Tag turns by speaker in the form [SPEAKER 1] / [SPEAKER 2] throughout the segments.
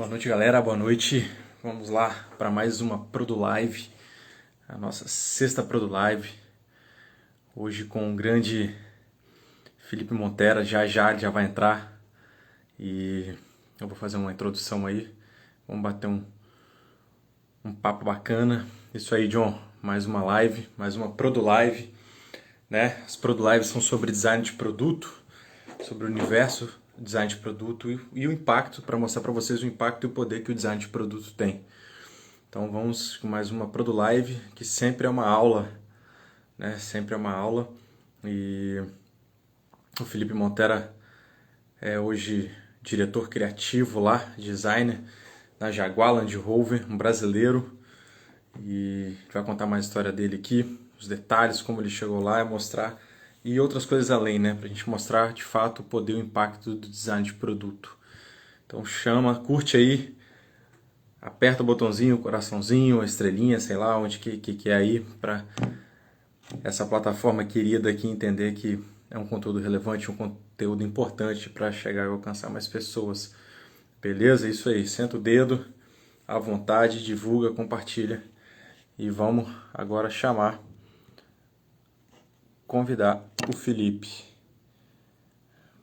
[SPEAKER 1] Boa noite, galera. Boa noite. Vamos lá para mais uma Prodo Live, a nossa sexta Prodo Live. Hoje com o grande Felipe Montera. Já vai entrar e eu vou fazer uma introdução aí. Vamos bater um papo bacana. Isso aí, John. Mais uma live, mais uma Prodo Live, né? As Prodo Lives são sobre design de produto, sobre o universo design de produto e o impacto, para mostrar para vocês o impacto e o poder que o design de produto tem. Então vamos com mais uma Prodo Live, que sempre é uma aula, né? Sempre é uma aula. E o Felipe Montera é hoje diretor criativo lá, designer, na Jaguar Land Rover, um brasileiro. E vai contar mais a história dele aqui, os detalhes, como ele chegou lá e mostrar, e outras coisas além, né? Pra gente mostrar de fato o poder e o impacto do design de produto. Então chama, curte aí, aperta o botãozinho, o coraçãozinho, a estrelinha, sei lá onde que é aí, pra essa plataforma querida aqui entender que é um conteúdo relevante, um conteúdo importante para chegar e alcançar mais pessoas. Beleza? Isso aí, senta o dedo, à vontade, divulga, compartilha. E vamos agora convidar o Felipe.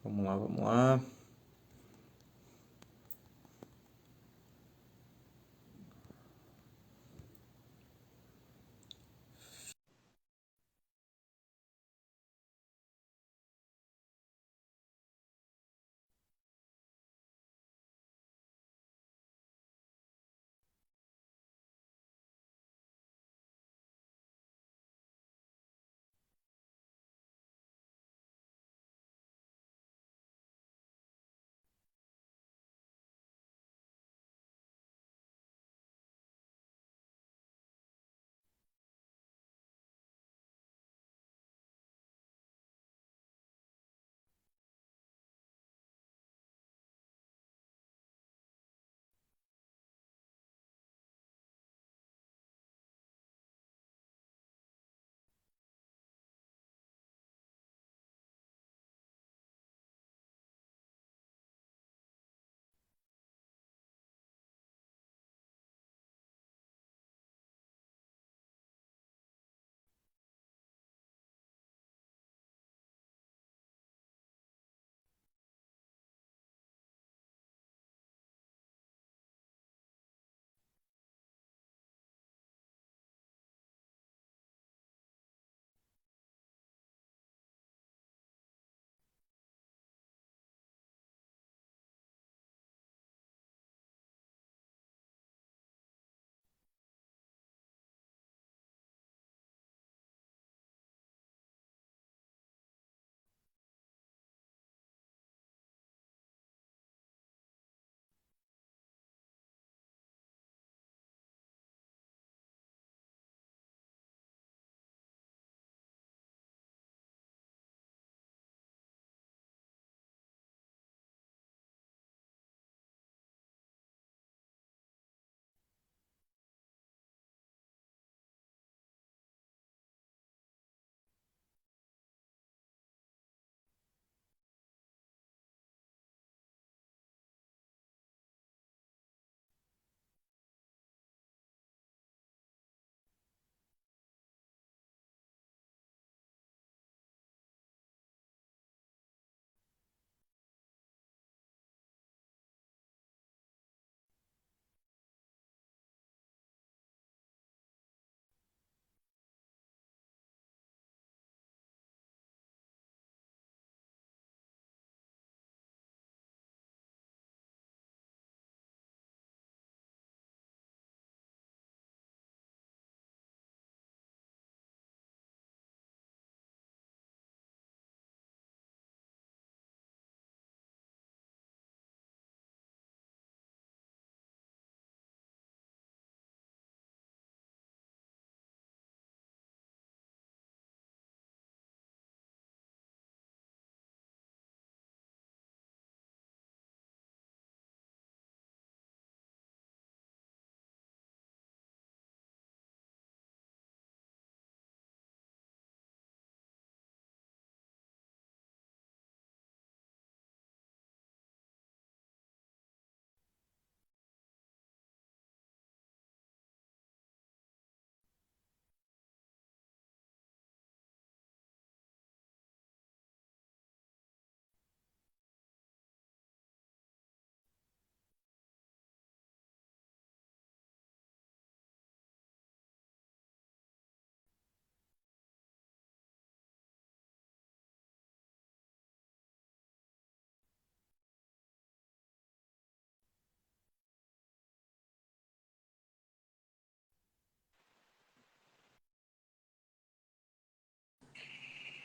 [SPEAKER 1] Vamos lá, vamos lá.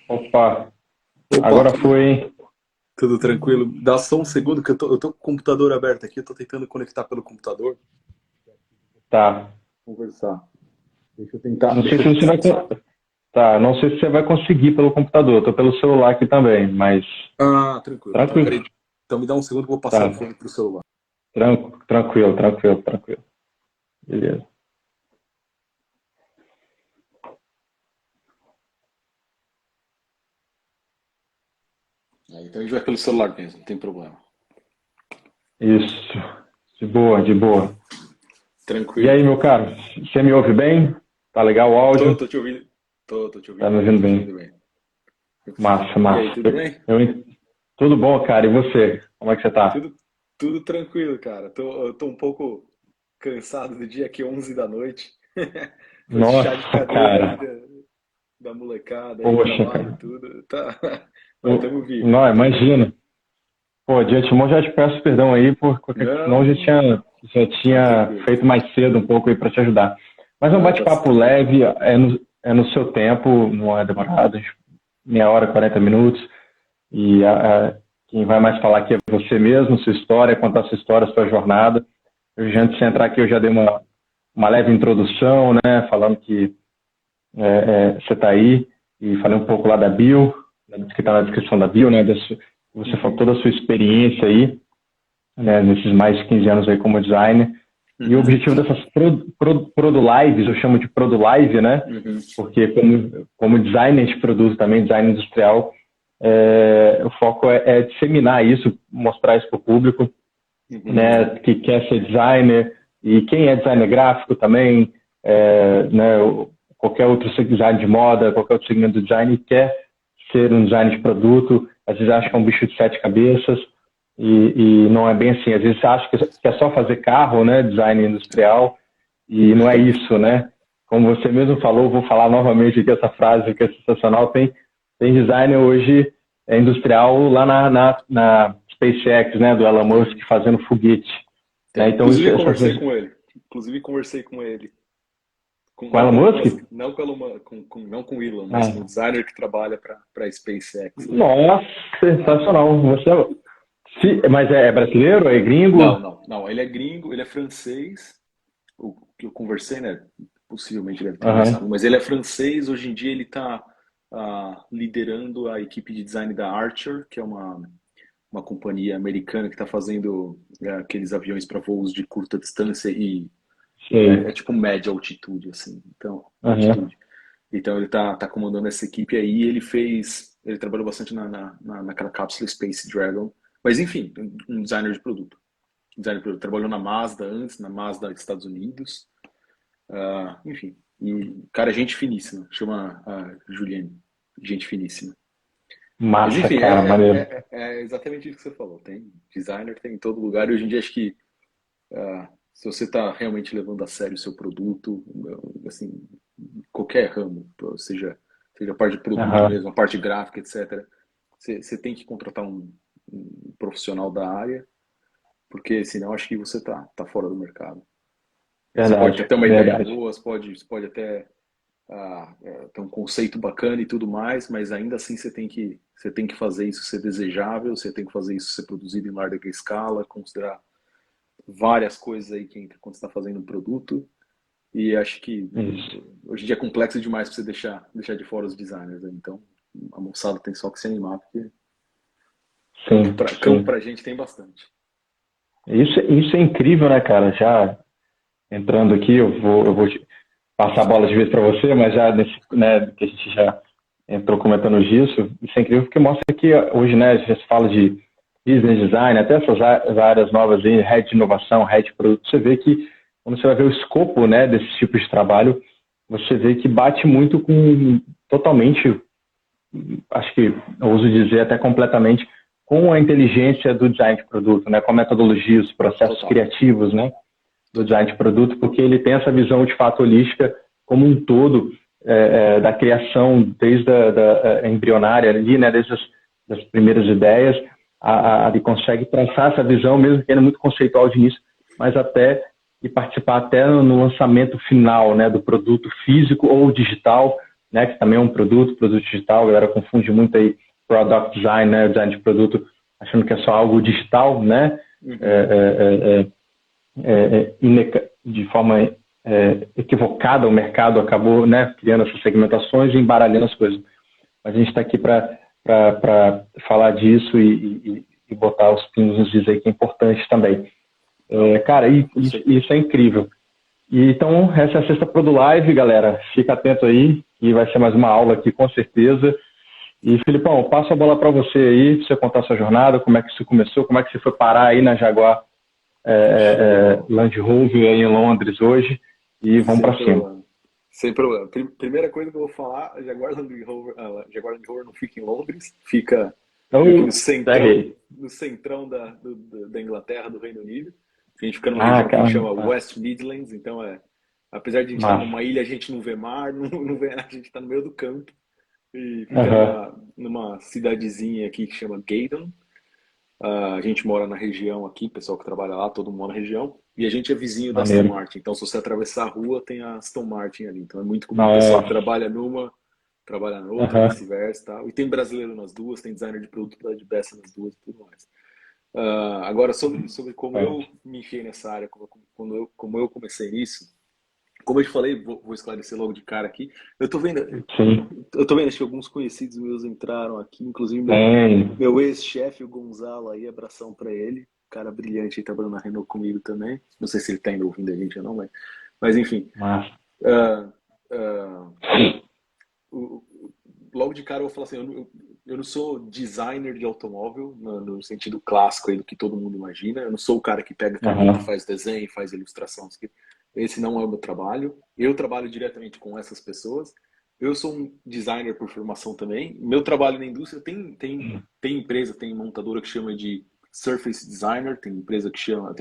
[SPEAKER 2] Opa,
[SPEAKER 1] Opa,
[SPEAKER 2] agora foi, hein?
[SPEAKER 1] tudo tranquilo? Dá só um segundo que eu tô com o computador aberto aqui, eu tô tentando conectar pelo computador.
[SPEAKER 2] Tá.
[SPEAKER 1] Conversar. Deixa eu tentar,
[SPEAKER 2] Não sei
[SPEAKER 1] deixa
[SPEAKER 2] se
[SPEAKER 1] eu
[SPEAKER 2] você
[SPEAKER 1] tentar.
[SPEAKER 2] vai, tá, não sei se você vai conseguir pelo computador. Eu tô pelo celular aqui também, mas
[SPEAKER 1] Ah, tranquilo. Então,
[SPEAKER 2] tranquilo.
[SPEAKER 1] peraí. Então me dá um segundo que eu vou passar o
[SPEAKER 2] Tá,
[SPEAKER 1] fone pro celular.
[SPEAKER 2] tranquilo. Beleza.
[SPEAKER 1] Então a gente vai pelo celular mesmo, não tem problema.
[SPEAKER 2] Isso. De boa. E
[SPEAKER 1] Tranquilo.
[SPEAKER 2] aí, meu caro, você me ouve bem? Tá legal o
[SPEAKER 1] Tô,
[SPEAKER 2] áudio?
[SPEAKER 1] tô te ouvindo. Tô te
[SPEAKER 2] Tá
[SPEAKER 1] ouvindo
[SPEAKER 2] me
[SPEAKER 1] bem,
[SPEAKER 2] ouvindo
[SPEAKER 1] tô te
[SPEAKER 2] bem?
[SPEAKER 1] ouvindo bem.
[SPEAKER 2] Massa,
[SPEAKER 1] E aí,
[SPEAKER 2] massa.
[SPEAKER 1] tudo bem?
[SPEAKER 2] Tudo bom, cara? E você? Como é que você tá?
[SPEAKER 1] Tudo, tudo tranquilo, cara. Eu tô um pouco cansado do dia aqui, 11 da noite. Foi chá de
[SPEAKER 2] Nossa,
[SPEAKER 1] cadeira aí
[SPEAKER 2] cara.
[SPEAKER 1] da molecada aí,
[SPEAKER 2] Poxa,
[SPEAKER 1] trabalho,
[SPEAKER 2] cara.
[SPEAKER 1] tudo. Tá. Mas tamo vivo,
[SPEAKER 2] Não,
[SPEAKER 1] tamo vivo.
[SPEAKER 2] imagina. Pô, de antemão já te peço perdão aí, porque
[SPEAKER 1] Não,
[SPEAKER 2] senão
[SPEAKER 1] não,
[SPEAKER 2] já
[SPEAKER 1] tá
[SPEAKER 2] tinha
[SPEAKER 1] tranquilo.
[SPEAKER 2] feito mais cedo um pouco aí para te ajudar. Mas é um
[SPEAKER 1] Não,
[SPEAKER 2] bate-papo
[SPEAKER 1] tá tranquilo.
[SPEAKER 2] leve, é no seu tempo, não é demorado, meia hora, 40 minutos. E quem vai mais falar aqui é você mesmo, sua história, contar sua história, sua jornada. Eu, já antes de entrar aqui, eu já dei uma leve introdução, né, falando que você está aí, e falei um pouco lá da bio, que está na descrição da bio, né, você falou
[SPEAKER 1] Uhum,
[SPEAKER 2] toda a sua experiência aí, né, nesses mais de 15 anos aí como designer. E o
[SPEAKER 1] uhum,
[SPEAKER 2] objetivo dessas Prodo Lives, eu chamo de Prodo Live, né?
[SPEAKER 1] uhum,
[SPEAKER 2] Porque como designer de produto também, design industrial, o foco é disseminar isso, mostrar isso para o público,
[SPEAKER 1] uhum,
[SPEAKER 2] né, que quer ser designer e quem é designer gráfico também, né, qualquer outro design de moda, qualquer outro segmento do design quer ser um designer de produto, às vezes acha que é um
[SPEAKER 1] uhum.
[SPEAKER 2] bicho de sete cabeças e não é bem assim. Às vezes acha que é só fazer carro, né, design industrial, e não é isso, né? Como você mesmo falou, vou falar novamente aqui essa frase que é sensacional, tem designer hoje industrial lá na SpaceX, né, do Elon Musk,
[SPEAKER 1] Tem,
[SPEAKER 2] fazendo foguete. Né?
[SPEAKER 1] tem.
[SPEAKER 2] Então,
[SPEAKER 1] Inclusive conversei com ele. Inclusive conversei com ele.
[SPEAKER 2] com
[SPEAKER 1] Não
[SPEAKER 2] Elon
[SPEAKER 1] com o Elon
[SPEAKER 2] Musk?
[SPEAKER 1] Musk, não com o Elon, não com o Elon, mas com o
[SPEAKER 2] Ah,
[SPEAKER 1] designer que trabalha para SpaceX lá.
[SPEAKER 2] nossa, sensacional. Mas é brasileiro? É gringo?
[SPEAKER 1] Não. Ele é gringo, ele é francês. O que eu conversei, né? Possivelmente deve ter
[SPEAKER 2] Aham,
[SPEAKER 1] conversado, mas ele é francês. Hoje em dia ele está liderando a equipe de design da Archer, que é uma companhia americana que está fazendo aqueles aviões para voos de curta distância e é
[SPEAKER 2] sei.
[SPEAKER 1] tipo média altitude, assim. Então,
[SPEAKER 2] Aham,
[SPEAKER 1] altitude. Então ele tá comandando essa equipe aí. Ele trabalhou bastante naquela cápsula Space Dragon. Mas enfim, um designer de produto. Trabalhou na Mazda antes, na Mazda dos Estados Unidos. Enfim, e cara, gente finíssima. Chama Juliane. Gente finíssima. Mas
[SPEAKER 2] massa,
[SPEAKER 1] enfim,
[SPEAKER 2] cara, maneiro.
[SPEAKER 1] é exatamente isso que você falou. Tem designer, tem em todo lugar. E hoje em dia acho que se você está realmente levando a sério o seu produto, assim, qualquer ramo, seja a parte de produto
[SPEAKER 2] Aham,
[SPEAKER 1] mesmo, a parte gráfica, etc., você tem que contratar um profissional da área, porque senão acho que você tá fora do mercado. Você pode
[SPEAKER 2] verdade,
[SPEAKER 1] ter uma ideia
[SPEAKER 2] verdade.
[SPEAKER 1] boa, você pode até ter um conceito bacana e tudo mais, mas ainda assim você tem que fazer isso ser desejável, você tem que fazer isso ser produzido em larga escala, considerar várias coisas aí que entra quando você está fazendo um produto. E acho que
[SPEAKER 2] Isso.
[SPEAKER 1] hoje em dia é complexo demais para você deixar de fora os designers, né? Então a moçada tem só que se animar, porque
[SPEAKER 2] Sim,
[SPEAKER 1] campo
[SPEAKER 2] sim.
[SPEAKER 1] pra gente tem bastante.
[SPEAKER 2] Isso é incrível, né, cara? Já entrando aqui, eu vou passar a bola de vez para você, mas já nesse, né, que a gente já entrou comentando disso, isso é incrível porque mostra que hoje, né, já se fala de business design, até essas áreas novas aí, head de inovação, head de produto, você vê que quando você vai ver o escopo, né, desse tipo de trabalho, você vê que bate muito com totalmente, acho que eu uso dizer até completamente, com a inteligência do design de produto, né, com a metodologia, os processos
[SPEAKER 1] Total,
[SPEAKER 2] criativos, né, do
[SPEAKER 1] total.
[SPEAKER 2] design de produto, porque ele tem essa visão de fato holística como um todo da criação desde a embrionária ali, né, desde das primeiras ideias, ele consegue traçar essa visão, mesmo que ele é muito conceitual de início, mas até e participar até no lançamento final, né, do produto físico ou digital, né, que também é um produto digital. A galera confunde muito aí product design, né, design de produto, achando que é só algo digital, né, de forma equivocada. O mercado acabou, né, criando essas segmentações e embaralhando as coisas. Mas a gente está aqui para falar disso e botar os pingos nos is aí, que é importante também. Cara, isso é incrível. E então, essa é a sexta Pro do Live, galera. Fica atento aí, que vai ser mais uma aula aqui, com certeza. E, Filipão, eu passo a bola para você aí, para você contar a sua jornada, como é que isso começou, como é que você foi parar aí na Jaguar Land Rover aí em Londres hoje, e vamos para cima.
[SPEAKER 3] Sem problema. Primeira coisa que eu vou falar, Jaguar Land Rover não fica em Londres, fica no centrão da Inglaterra, do Reino Unido. A gente fica numa região que chama West Midlands, então apesar de a gente estar numa ilha, a gente não vê mar, não vê, a gente está no meio do campo. E fica numa cidadezinha aqui que chama Gaydon. A gente mora na região aqui, pessoal que trabalha lá, todo mundo mora na região. E a gente é vizinho da Aston Martin. Então, se você atravessar a rua, tem a Aston Martin ali. Então, é muito comum o pessoal que trabalha numa, trabalha na outra, vice-versa. Tá? E tem brasileiro nas duas, tem designer de produto de peça nas duas e tudo mais. Agora, sobre como eu me enfiei nessa área, como eu comecei nisso. Como eu te falei, vou esclarecer logo de cara aqui. Eu tô vendo que alguns conhecidos meus entraram aqui, inclusive meu ex-chefe, o Gonzalo, aí, abração para ele. Cara brilhante, aí trabalhando na Renault comigo também. Não sei se ele tá ainda ouvindo a gente ou não, mas enfim. Logo de cara eu vou falar assim, eu não sou designer de automóvel, no sentido clássico aí do que todo mundo imagina. Eu não sou o cara que pega caneta, faz desenho, faz ilustração. Esse não é o meu trabalho. Eu trabalho diretamente com essas pessoas. Eu sou um designer por formação também. Meu trabalho na indústria tem empresa, tem montadora que chama de Surface Designer, tem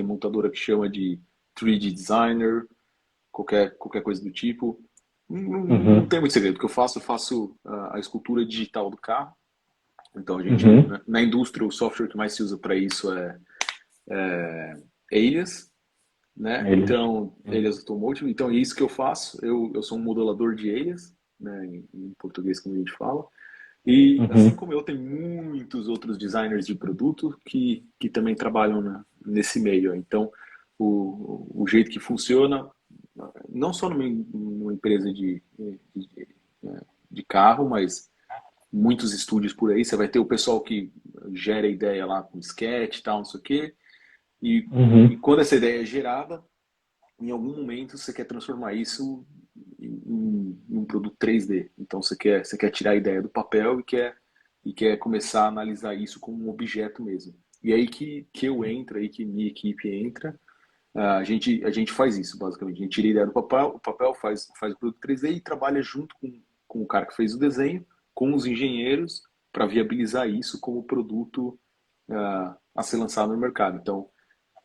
[SPEAKER 3] montadora que chama de 3D Designer, qualquer coisa do tipo. Não tem muito segredo. O que eu faço a escultura digital do carro. Então a gente, na indústria, o software que mais se usa para isso é Alias. Né? Então, Alias Automotive. Então, é isso que eu faço. Eu sou um modelador de Alias, né? Em português, como a gente fala. E, assim como eu, tem muitos outros designers de produto que também trabalham nesse meio. Então, o jeito que funciona, não só numa empresa de carro, mas muitos estúdios por aí. Você vai ter o pessoal que gera ideia lá com sketch e tal, não sei o quê. E quando essa ideia é gerada, em algum momento você quer transformar isso em um produto 3D. Então você quer tirar a ideia do papel e quer começar a analisar isso como um objeto mesmo. E aí que eu entro, aí que minha equipe entra, a gente faz isso basicamente. A gente tira a ideia do papel, o papel faz o produto 3D e trabalha junto com o cara que fez o desenho, com os engenheiros, para viabilizar isso como produto a ser lançado no mercado. Então,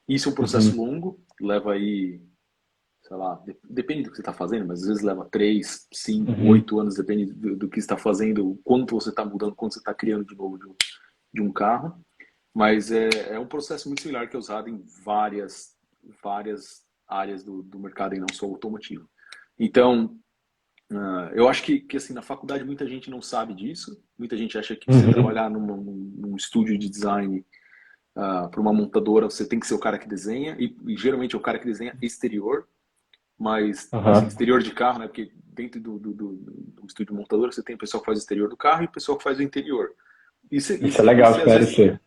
[SPEAKER 3] isso é um processo longo, leva aí, sei lá, depende do que você está fazendo, mas às vezes leva 3, 5, 8 anos, depende do que você está fazendo, o quanto você está mudando, quanto você está criando de novo de um carro. Mas é um processo muito similar que é usado em várias áreas do mercado e não só automotivo. Então, eu acho que assim, na faculdade muita gente não sabe disso, muita gente acha que você trabalhar num estúdio de design para uma montadora, você tem que ser o cara que desenha, e geralmente é o cara que desenha exterior, mas assim, exterior de carro, né? Porque dentro do estúdio montador você tem o pessoal que faz o exterior do carro e o pessoal que faz o interior. Isso é legal esclarecer.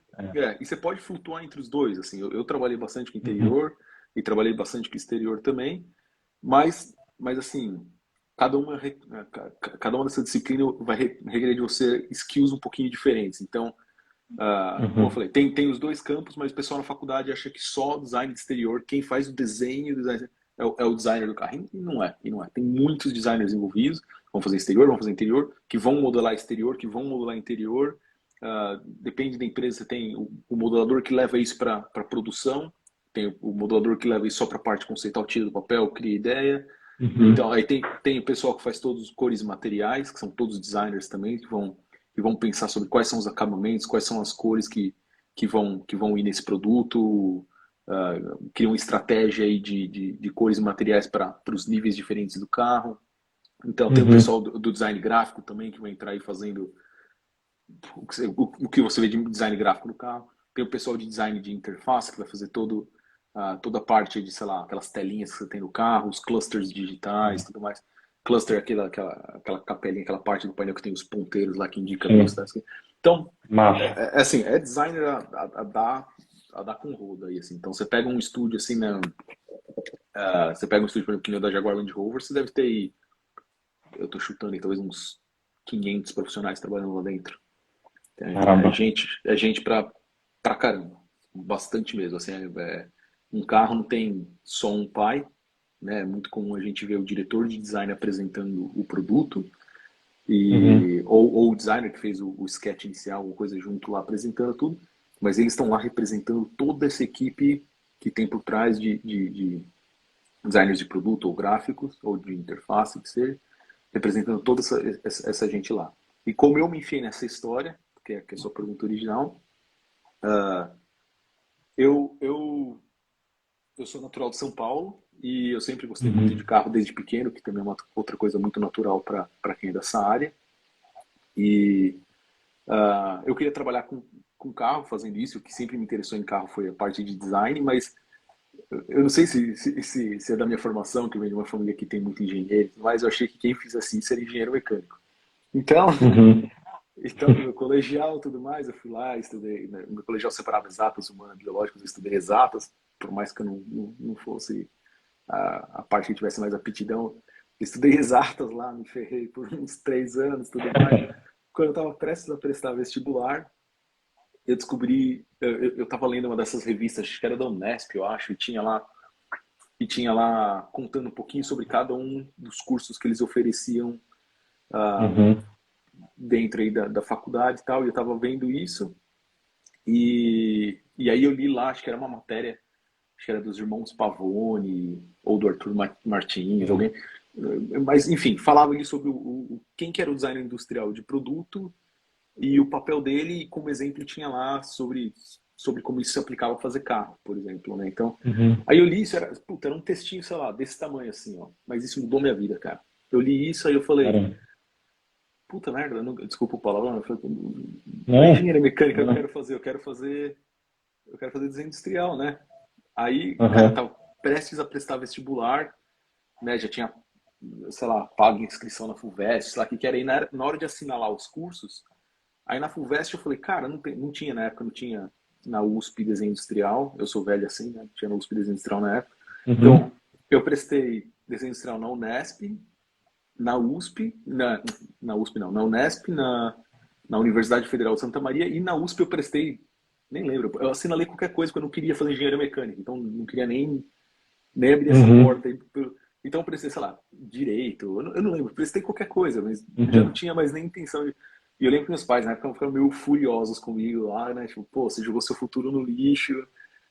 [SPEAKER 3] E você pode flutuar entre os dois. Assim, eu trabalhei bastante com interior e trabalhei bastante com exterior também, mas assim, cada uma dessa disciplina vai requerer de você skills um pouquinho diferentes. Então, como eu falei, tem os dois campos, mas o pessoal na faculdade acha que só design de exterior, quem faz o desenho é o designer do carro. E não é. Tem muitos designers envolvidos, vão fazer exterior, vão fazer interior, que vão modelar exterior, que vão modelar interior. Depende da empresa, você tem o modelador que leva isso para produção, tem o modelador que leva isso só para a parte conceitual, tira do papel, cria ideia. Então, aí tem o pessoal que faz todos os cores e materiais, que são todos designers também, que vão pensar sobre quais são os acabamentos, quais são as cores que vão ir nesse produto, criam estratégia aí de cores e materiais para os níveis diferentes do carro. Então, tem o
[SPEAKER 2] Uhum.
[SPEAKER 3] pessoal do design gráfico também, que vai entrar aí fazendo o que você vê de design gráfico no carro. Tem o pessoal de design de interface, que vai fazer toda a parte de, sei lá, aquelas telinhas que você tem no carro, os clusters digitais, tudo mais. Cluster é aquela capelinha, aquela parte do painel que tem os ponteiros lá que indica a
[SPEAKER 2] Sim.
[SPEAKER 3] velocidade. Então,
[SPEAKER 2] Massa.
[SPEAKER 3] assim, é designer a dar com roda aí, assim. Então, você pega um estúdio, assim, né? Você pega um estúdio, por exemplo, que nem o da Jaguar Land Rover, você deve ter aí, eu tô chutando aí, talvez uns 500 profissionais trabalhando lá dentro. É
[SPEAKER 2] Caramba.
[SPEAKER 3] gente pra caramba. Bastante mesmo. Assim, um carro não tem só um pai, né? É muito comum a gente ver o diretor de design apresentando o produto,
[SPEAKER 2] Uhum.
[SPEAKER 3] ou o designer que fez o sketch inicial, ou coisa junto lá apresentando tudo, mas eles estão lá representando toda essa equipe que tem por trás de designers de produto, ou gráficos, ou de interface, que seja, representando toda essa gente lá. E como eu me enfiei nessa história, que é a sua pergunta original, eu, eu, eu sou natural de São Paulo e eu sempre gostei muito de
[SPEAKER 2] Uhum.
[SPEAKER 3] carro desde pequeno, que também é uma outra coisa muito natural para quem é dessa área. E eu queria trabalhar com carro, fazendo isso. O que sempre me interessou em carro foi a parte de design, mas eu não sei se é da minha formação, que eu venho de uma família que tem muito engenheiro, mas eu achei que quem fizesse isso era engenheiro mecânico. Então,
[SPEAKER 2] Uhum.
[SPEAKER 3] então, no meu colegial e tudo mais, eu fui lá, estudei. Né, no meu colegial separava exatas, humanas, biológicas, eu estudei exatas, por mais que eu não fosse a parte que tivesse mais aptidão. Eu estudei exatas lá, me ferrei por uns 3 anos e tudo mais. Quando eu estava prestes a prestar vestibular, eu descobri, eu estava lendo uma dessas revistas, acho que era da Unesp, eu acho, e tinha lá contando um pouquinho sobre cada um dos cursos que eles ofereciam
[SPEAKER 2] Uhum.
[SPEAKER 3] dentro aí da faculdade e tal, e eu estava vendo isso, e aí eu li lá, acho que era uma matéria, acho que era dos irmãos Pavone, ou do Arthur Martins,
[SPEAKER 2] Sim.
[SPEAKER 3] alguém, mas enfim, falava ali sobre quem que era o designer industrial de produto e o papel dele, e como exemplo tinha lá sobre como isso se aplicava a fazer carro, por exemplo, né? Então,
[SPEAKER 2] Uhum.
[SPEAKER 3] aí eu li isso, era um textinho, sei lá, desse tamanho assim, ó, mas isso mudou minha vida, cara. Eu li isso, aí eu falei,
[SPEAKER 2] Caramba.
[SPEAKER 3] puta merda, desculpa o palavrão, eu falei, não é
[SPEAKER 2] Não.
[SPEAKER 3] engenharia mecânica que eu
[SPEAKER 2] Não.
[SPEAKER 3] quero fazer, eu quero fazer desenho industrial, né? Aí, cara, eu
[SPEAKER 2] Aham.
[SPEAKER 3] tava prestes a prestar vestibular, né? Já tinha, sei lá, pago inscrição na FUVEST, sei lá o que era. Aí na hora de assinar lá os cursos, aí na FUVEST eu falei, cara, não tinha na época, não tinha na USP desenho industrial. Eu sou velho assim, né? Não tinha na USP desenho industrial na época. Então,
[SPEAKER 2] Uhum.
[SPEAKER 3] eu prestei desenho industrial na Unesp, na USP, na USP não, na Unesp, na Universidade Federal de Santa Maria, e na USP eu prestei, nem lembro, eu assinalei qualquer coisa, porque eu não queria fazer engenharia mecânica, então não queria nem abrir essa
[SPEAKER 2] Uhum.
[SPEAKER 3] porta aí. Então eu prestei, sei lá, direito, eu não lembro, prestei qualquer coisa, mas já não
[SPEAKER 2] Uhum.
[SPEAKER 3] tinha mais nem intenção de. E eu lembro que meus pais na época ficaram meio furiosos comigo lá, né? Tipo, pô, você jogou seu futuro no lixo,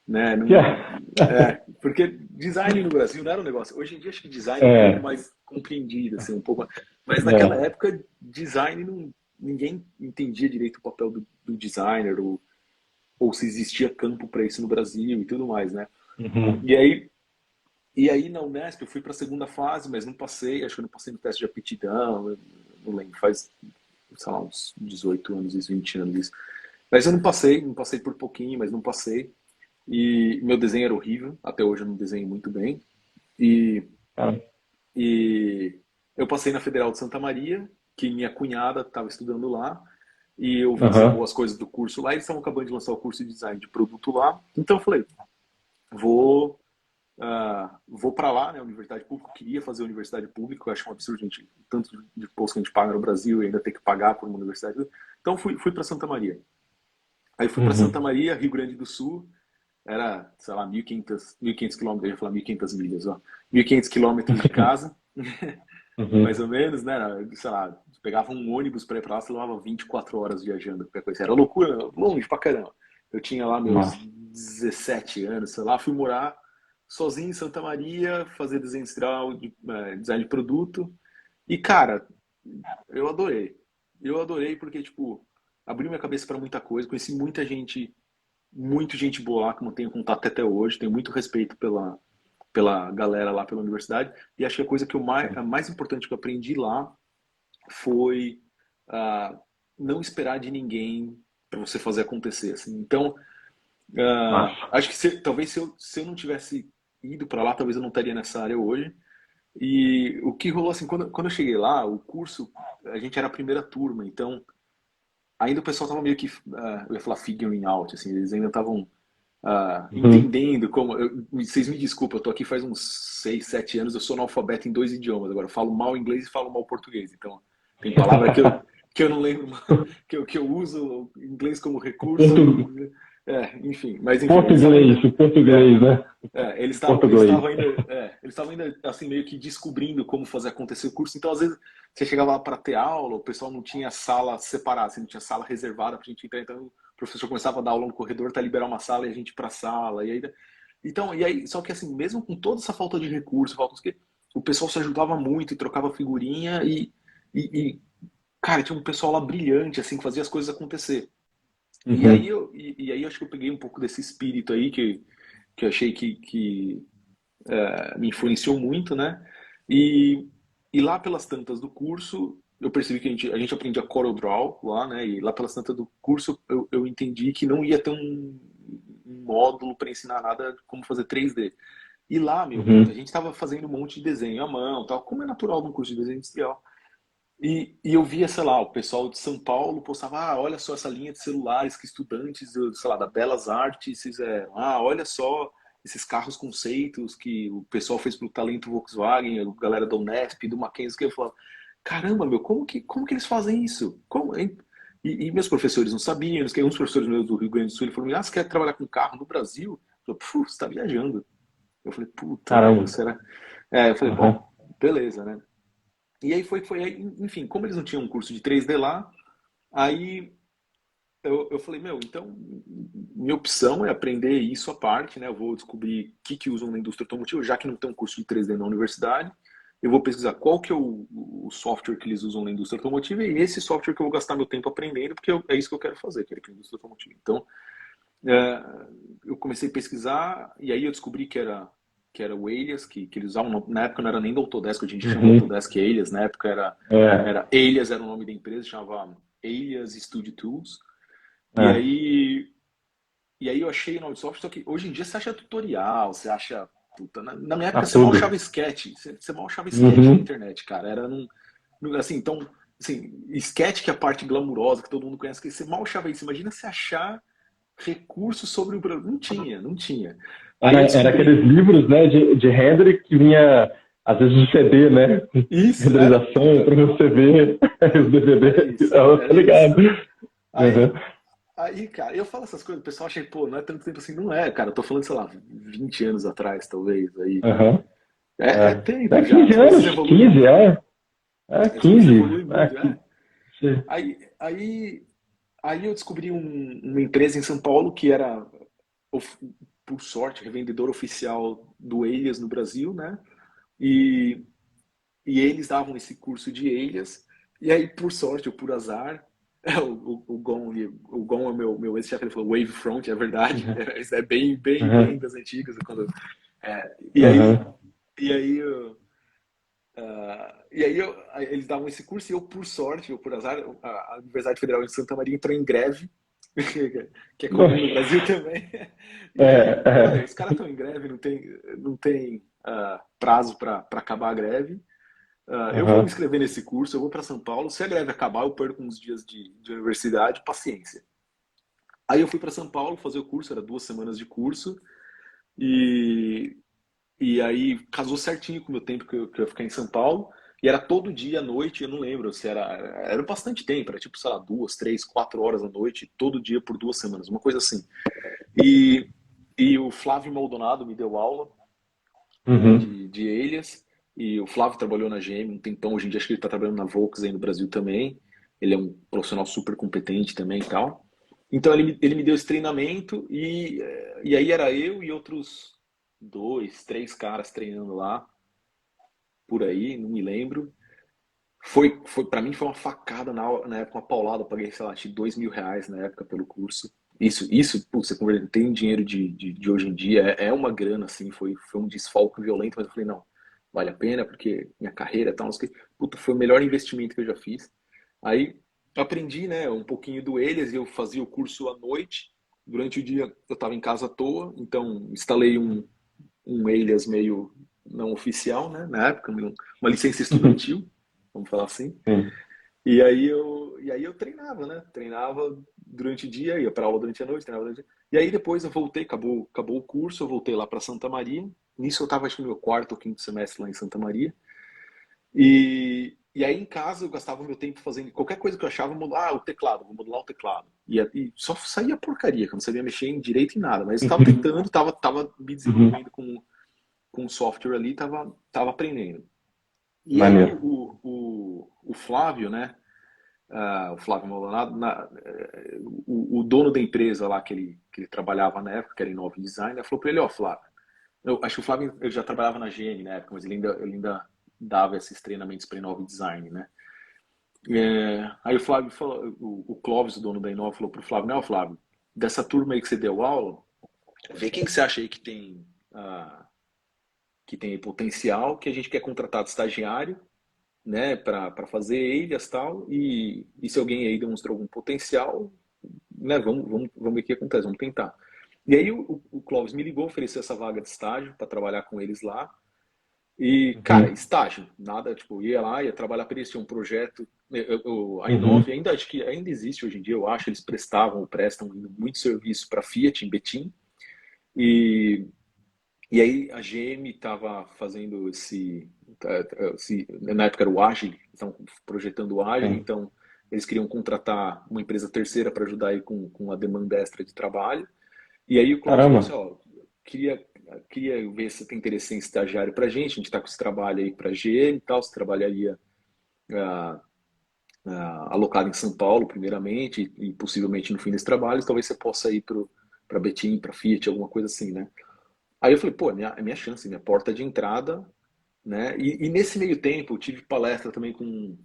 [SPEAKER 3] né? Não,
[SPEAKER 2] Yeah.
[SPEAKER 3] porque design no Brasil não era um negócio. Hoje em dia acho que design é um pouco
[SPEAKER 2] É.
[SPEAKER 3] mais compreendido, assim, um pouco. Mas naquela
[SPEAKER 2] É.
[SPEAKER 3] época, design não, ninguém entendia direito o papel do designer, ou se existia campo para isso no Brasil e tudo mais, né?
[SPEAKER 2] Uhum.
[SPEAKER 3] E aí na Unesp eu fui para a segunda fase, mas não passei, acho que eu não passei no teste de aptidão, eu não lembro, faz, sei lá, uns 18 anos, isso, 20 anos isso. Mas eu não passei por pouquinho, mas não passei. E meu desenho era horrível, até hoje eu não desenho muito bem. E,
[SPEAKER 2] Cara.
[SPEAKER 3] e eu passei na Federal de Santa Maria, que minha cunhada estava estudando lá, e eu vi
[SPEAKER 2] Aham.
[SPEAKER 3] boas coisas do curso lá, e eles estavam acabando de lançar o curso de design de produto lá. Então eu falei, vou vou para lá, né, universidade pública, eu queria fazer universidade pública, eu acho um absurdo, gente, tanto de imposto que a gente paga no Brasil e ainda ter que pagar por uma universidade. Então fui para Santa Maria. Aí fui para Santa
[SPEAKER 2] Uhum.
[SPEAKER 3] Maria, Rio Grande do Sul, era, sei lá, 1.500 quilômetros, eu ia falar 1.500 milhas, ó, 1.500 quilômetros de casa, mais
[SPEAKER 2] Uhum.
[SPEAKER 3] ou menos, né, sei lá, você pegava um ônibus para ir para lá, você levava 24 horas viajando, qualquer coisa, era loucura, longe pra caramba. Eu tinha lá meus
[SPEAKER 2] Massa.
[SPEAKER 3] 17 anos, sei lá, fui morar sozinho em Santa Maria, fazer desenho industrial, design de produto. E, cara, eu adorei. Eu adorei porque, tipo, abriu minha cabeça para muita coisa. Conheci muita gente boa lá, que mantenho contato até hoje. Tenho muito respeito pela galera lá pela universidade. E acho que a coisa que a mais importante que eu aprendi lá foi não esperar de ninguém para você fazer acontecer. Assim. Então,
[SPEAKER 2] Massa.
[SPEAKER 3] acho que talvez se eu não tivesse ido para lá, talvez eu não estaria nessa área hoje. E o que rolou assim, quando eu cheguei lá, o curso, a gente era a primeira turma, então ainda o pessoal estava meio que, eu ia falar figuring out, assim, eles ainda estavam
[SPEAKER 2] Uhum.
[SPEAKER 3] entendendo como. Vocês me desculpam, eu tô aqui faz uns 6, 7 anos, eu sou analfabeto em 2 idiomas. Agora, eu falo mal inglês e falo mal português. Então, tem palavra que eu não lembro, que eu uso inglês como recurso.
[SPEAKER 2] Portu...
[SPEAKER 3] Enfim, mas enfim, eles estavam
[SPEAKER 2] Português,
[SPEAKER 3] ainda.
[SPEAKER 2] o
[SPEAKER 3] É,
[SPEAKER 2] português, né?
[SPEAKER 3] eles
[SPEAKER 2] Português.
[SPEAKER 3] estavam ainda, eles estavam ainda assim meio que descobrindo como fazer acontecer o curso. Então, às vezes, você chegava lá para ter aula, o pessoal não tinha sala separada, assim, não tinha sala reservada para a gente entrar. Então, o professor começava a dar aula no corredor, tá liberar uma sala e a gente ir para a sala. E aí, só que assim, mesmo com toda essa falta de recurso, o pessoal se ajudava muito e trocava figurinha e cara, tinha um pessoal lá brilhante assim que fazia as coisas acontecer. E aí
[SPEAKER 2] Uhum.
[SPEAKER 3] eu acho que eu peguei um pouco desse espírito aí que eu achei que me influenciou muito, né? E, e lá pelas tantas do curso, eu percebi que a gente aprendia CorelDRAW lá, né? E lá pelas tantas do curso, eu entendi que não ia ter um módulo para ensinar nada como fazer 3D. E lá, meu, a
[SPEAKER 2] Uhum.
[SPEAKER 3] gente estava fazendo um monte de desenho à mão, tal, como é natural num curso de desenho industrial. E eu via, sei lá, o pessoal de São Paulo postava, olha só essa linha de celulares que estudantes, sei lá, da Belas Artes fizeram. Olha só esses carros conceitos que o pessoal fez pro Talento Volkswagen, a galera da Unesp, do Mackenzie, que eu falava, caramba, meu, como que eles fazem isso? Como, hein? E meus professores não sabiam, uns professores meus do Rio Grande do Sul, ele falou, você quer trabalhar com carro no Brasil? Eu falei, você tá viajando. Eu falei, puta merda,
[SPEAKER 2] Caramba.
[SPEAKER 3] será? Eu falei,
[SPEAKER 2] Uhum.
[SPEAKER 3] bom, beleza, né? E aí foi aí, enfim, como eles não tinham um curso de 3D lá, aí eu falei, meu, então minha opção é aprender isso à parte, né? Eu vou descobrir o que usam na indústria automotiva, já que não tem um curso de 3D na universidade. Eu vou pesquisar qual que é o software que eles usam na indústria automotiva e esse software que eu vou gastar meu tempo aprendendo, porque é isso que eu quero fazer, quero ir para a indústria automotiva. Então, é, eu comecei a pesquisar e aí eu descobri que era o Alias, que eles usavam, na época não era nem do Autodesk, a gente chama
[SPEAKER 2] Uhum.
[SPEAKER 3] Autodesk Alias, na época
[SPEAKER 2] É,
[SPEAKER 3] era Alias, era o nome da empresa, chamava Alias Studio Tools. E
[SPEAKER 2] é.
[SPEAKER 3] aí, e aí eu achei o nome de software, só que hoje em dia você acha tutorial, você acha. Puta, na minha
[SPEAKER 2] Tá
[SPEAKER 3] época você mal achava
[SPEAKER 2] tudo.
[SPEAKER 3] sketch, você mal achava sketch na
[SPEAKER 2] Uhum.
[SPEAKER 3] internet, cara. Era assim, então, assim, sketch que é a parte glamurosa, que todo mundo conhece, que você mal achava isso. Imagina você achar recursos sobre o programa. Não tinha, não tinha. Aí eu
[SPEAKER 2] Era
[SPEAKER 3] descobri.
[SPEAKER 2] aqueles livros, né, de render que vinha, às vezes, de CD, né?
[SPEAKER 3] Isso, era,
[SPEAKER 2] Renderização,
[SPEAKER 3] puta,
[SPEAKER 2] para o CD, os
[SPEAKER 3] era
[SPEAKER 2] DVD.
[SPEAKER 3] isso,
[SPEAKER 2] Eu tô
[SPEAKER 3] era isso.
[SPEAKER 2] ligado.
[SPEAKER 3] Aí,
[SPEAKER 2] Uhum.
[SPEAKER 3] aí, cara, eu falo essas coisas, o pessoal acha que, pô, não é tanto tempo assim. Não é, cara, eu tô falando, sei lá, 20 anos atrás, talvez. Aí.
[SPEAKER 2] Uhum.
[SPEAKER 3] É
[SPEAKER 2] É. É
[SPEAKER 3] tempo já,
[SPEAKER 2] 15
[SPEAKER 3] as coisas
[SPEAKER 2] anos,
[SPEAKER 3] evoluem.
[SPEAKER 2] 15 é. É
[SPEAKER 3] As coisas
[SPEAKER 2] 15.
[SPEAKER 3] evoluem
[SPEAKER 2] É
[SPEAKER 3] muito,
[SPEAKER 2] 15. Sim.
[SPEAKER 3] Aí eu descobri uma empresa em São Paulo que era, of- por sorte, revendedor oficial do Elias no Brasil, né? E, e eles davam esse curso de Elias. E aí, por sorte ou por azar, o Gon é o meu ex-chefe, ele falou Wavefront, é verdade.
[SPEAKER 2] Uhum.
[SPEAKER 3] É bem, bem, bem
[SPEAKER 2] Uhum.
[SPEAKER 3] das antigas. E aí,
[SPEAKER 2] Uhum.
[SPEAKER 3] e aí aí eles davam esse curso e eu, por sorte, ou por azar, a Universidade Federal de Santa Maria entrou em greve, que é comum no Brasil também. E
[SPEAKER 2] É,
[SPEAKER 3] aí,
[SPEAKER 2] é.
[SPEAKER 3] os caras estão em greve, não tem prazo para acabar a greve. Eu vou me
[SPEAKER 2] Uhum.
[SPEAKER 3] inscrever nesse curso, eu vou para São Paulo. Se a greve acabar, eu perco uns dias de universidade, paciência. Aí eu fui para São Paulo fazer o curso, era 2 semanas de curso, e e aí casou certinho com o meu tempo que eu ia ficar em São Paulo. E era todo dia à noite, eu não lembro se era. Era bastante tempo, era tipo, sei lá, 2, 3, 4 horas à noite, todo dia por 2 semanas, uma coisa assim. E, e o Flávio Maldonado me deu aula
[SPEAKER 2] Uhum.
[SPEAKER 3] de Elias. E o Flávio trabalhou na GM um tempão, hoje em dia acho que ele está trabalhando na Volks aí no Brasil também. Ele é um profissional super competente também e tal. Então ele me deu esse treinamento e aí era eu e outros 2, 3 caras treinando lá, por aí, não me lembro. Para mim foi uma facada na época, uma paulada, eu paguei, sei lá, acho que R$ 2.000 na época pelo curso. isso, putz, você converter em dinheiro de hoje em dia é uma grana, assim, foi um desfalque violento, mas eu falei, não, vale a pena, porque minha carreira e tal, não sei o quê. Puta, foi o melhor investimento que eu já fiz. Aí aprendi, né, um pouquinho do Elias, eu fazia o curso à noite, durante o dia eu estava em casa à toa, então instalei um Elias meio não oficial, né, na época, uma licença estudantil, vamos falar assim.
[SPEAKER 2] Sim.
[SPEAKER 3] E aí eu treinava, né? Treinava durante o dia, ia para aula durante a noite, treinava durante o dia. E aí depois eu voltei, acabou o curso, eu voltei lá para Santa Maria. Nisso eu estava acho que no meu quarto ou quinto semestre lá em Santa Maria. E aí em casa eu gastava meu tempo fazendo qualquer coisa que eu achava, o teclado, vou modular o teclado. E só saía porcaria, que eu não sabia mexer em direito em nada, mas eu estava tentando, estava me
[SPEAKER 2] Uhum.
[SPEAKER 3] desenvolvendo com software ali, estava aprendendo. E aí
[SPEAKER 2] Maneiro.
[SPEAKER 3] o Flávio, né? O Flávio Maldonado, o dono da empresa lá que ele trabalhava na época, que era Inove Design, ele falou para ele, ó, Flávio, eu acho que o Flávio ele já trabalhava na GM na época, mas ele ainda dava esses treinamentos para Inove Design, né? Aí o Flávio falou, o Clóvis, o dono da Inove, falou pro Flávio, não, Flávio, dessa turma aí que você deu aula, vê quem que você acha aí que tem potencial, que a gente quer contratar de estagiário, né, para fazer ilhas e tal, e se alguém aí demonstrou algum potencial, né, vamos ver o que acontece, vamos tentar. E aí o Clóvis me ligou, ofereceu essa vaga de estágio para trabalhar com eles lá. E, cara,
[SPEAKER 2] Uhum.
[SPEAKER 3] estágio, nada, tipo, ia lá, ia trabalhar para eles, tinha um projeto, a Inove
[SPEAKER 2] Uhum.
[SPEAKER 3] ainda, acho que ainda existe hoje em dia, eu acho, eles prestam muito serviço para Fiat em Betim, e e aí a GM estava fazendo na época era o Agile, então projetando o Agile,
[SPEAKER 2] Sim.
[SPEAKER 3] então eles queriam contratar uma empresa terceira para ajudar aí com a demanda extra de trabalho. E aí o Cláudio falou
[SPEAKER 2] Caramba.
[SPEAKER 3] assim, ó, queria ver se tem interesse em estagiário para a gente está com esse trabalho aí para a GM e tal, você trabalharia ah, alocado em São Paulo primeiramente e possivelmente no fim desse trabalho, talvez você possa ir para Betim, para Fiat, alguma coisa assim, né? Aí eu falei, pô, é minha chance, minha porta de entrada, né? E nesse meio tempo eu tive palestra também com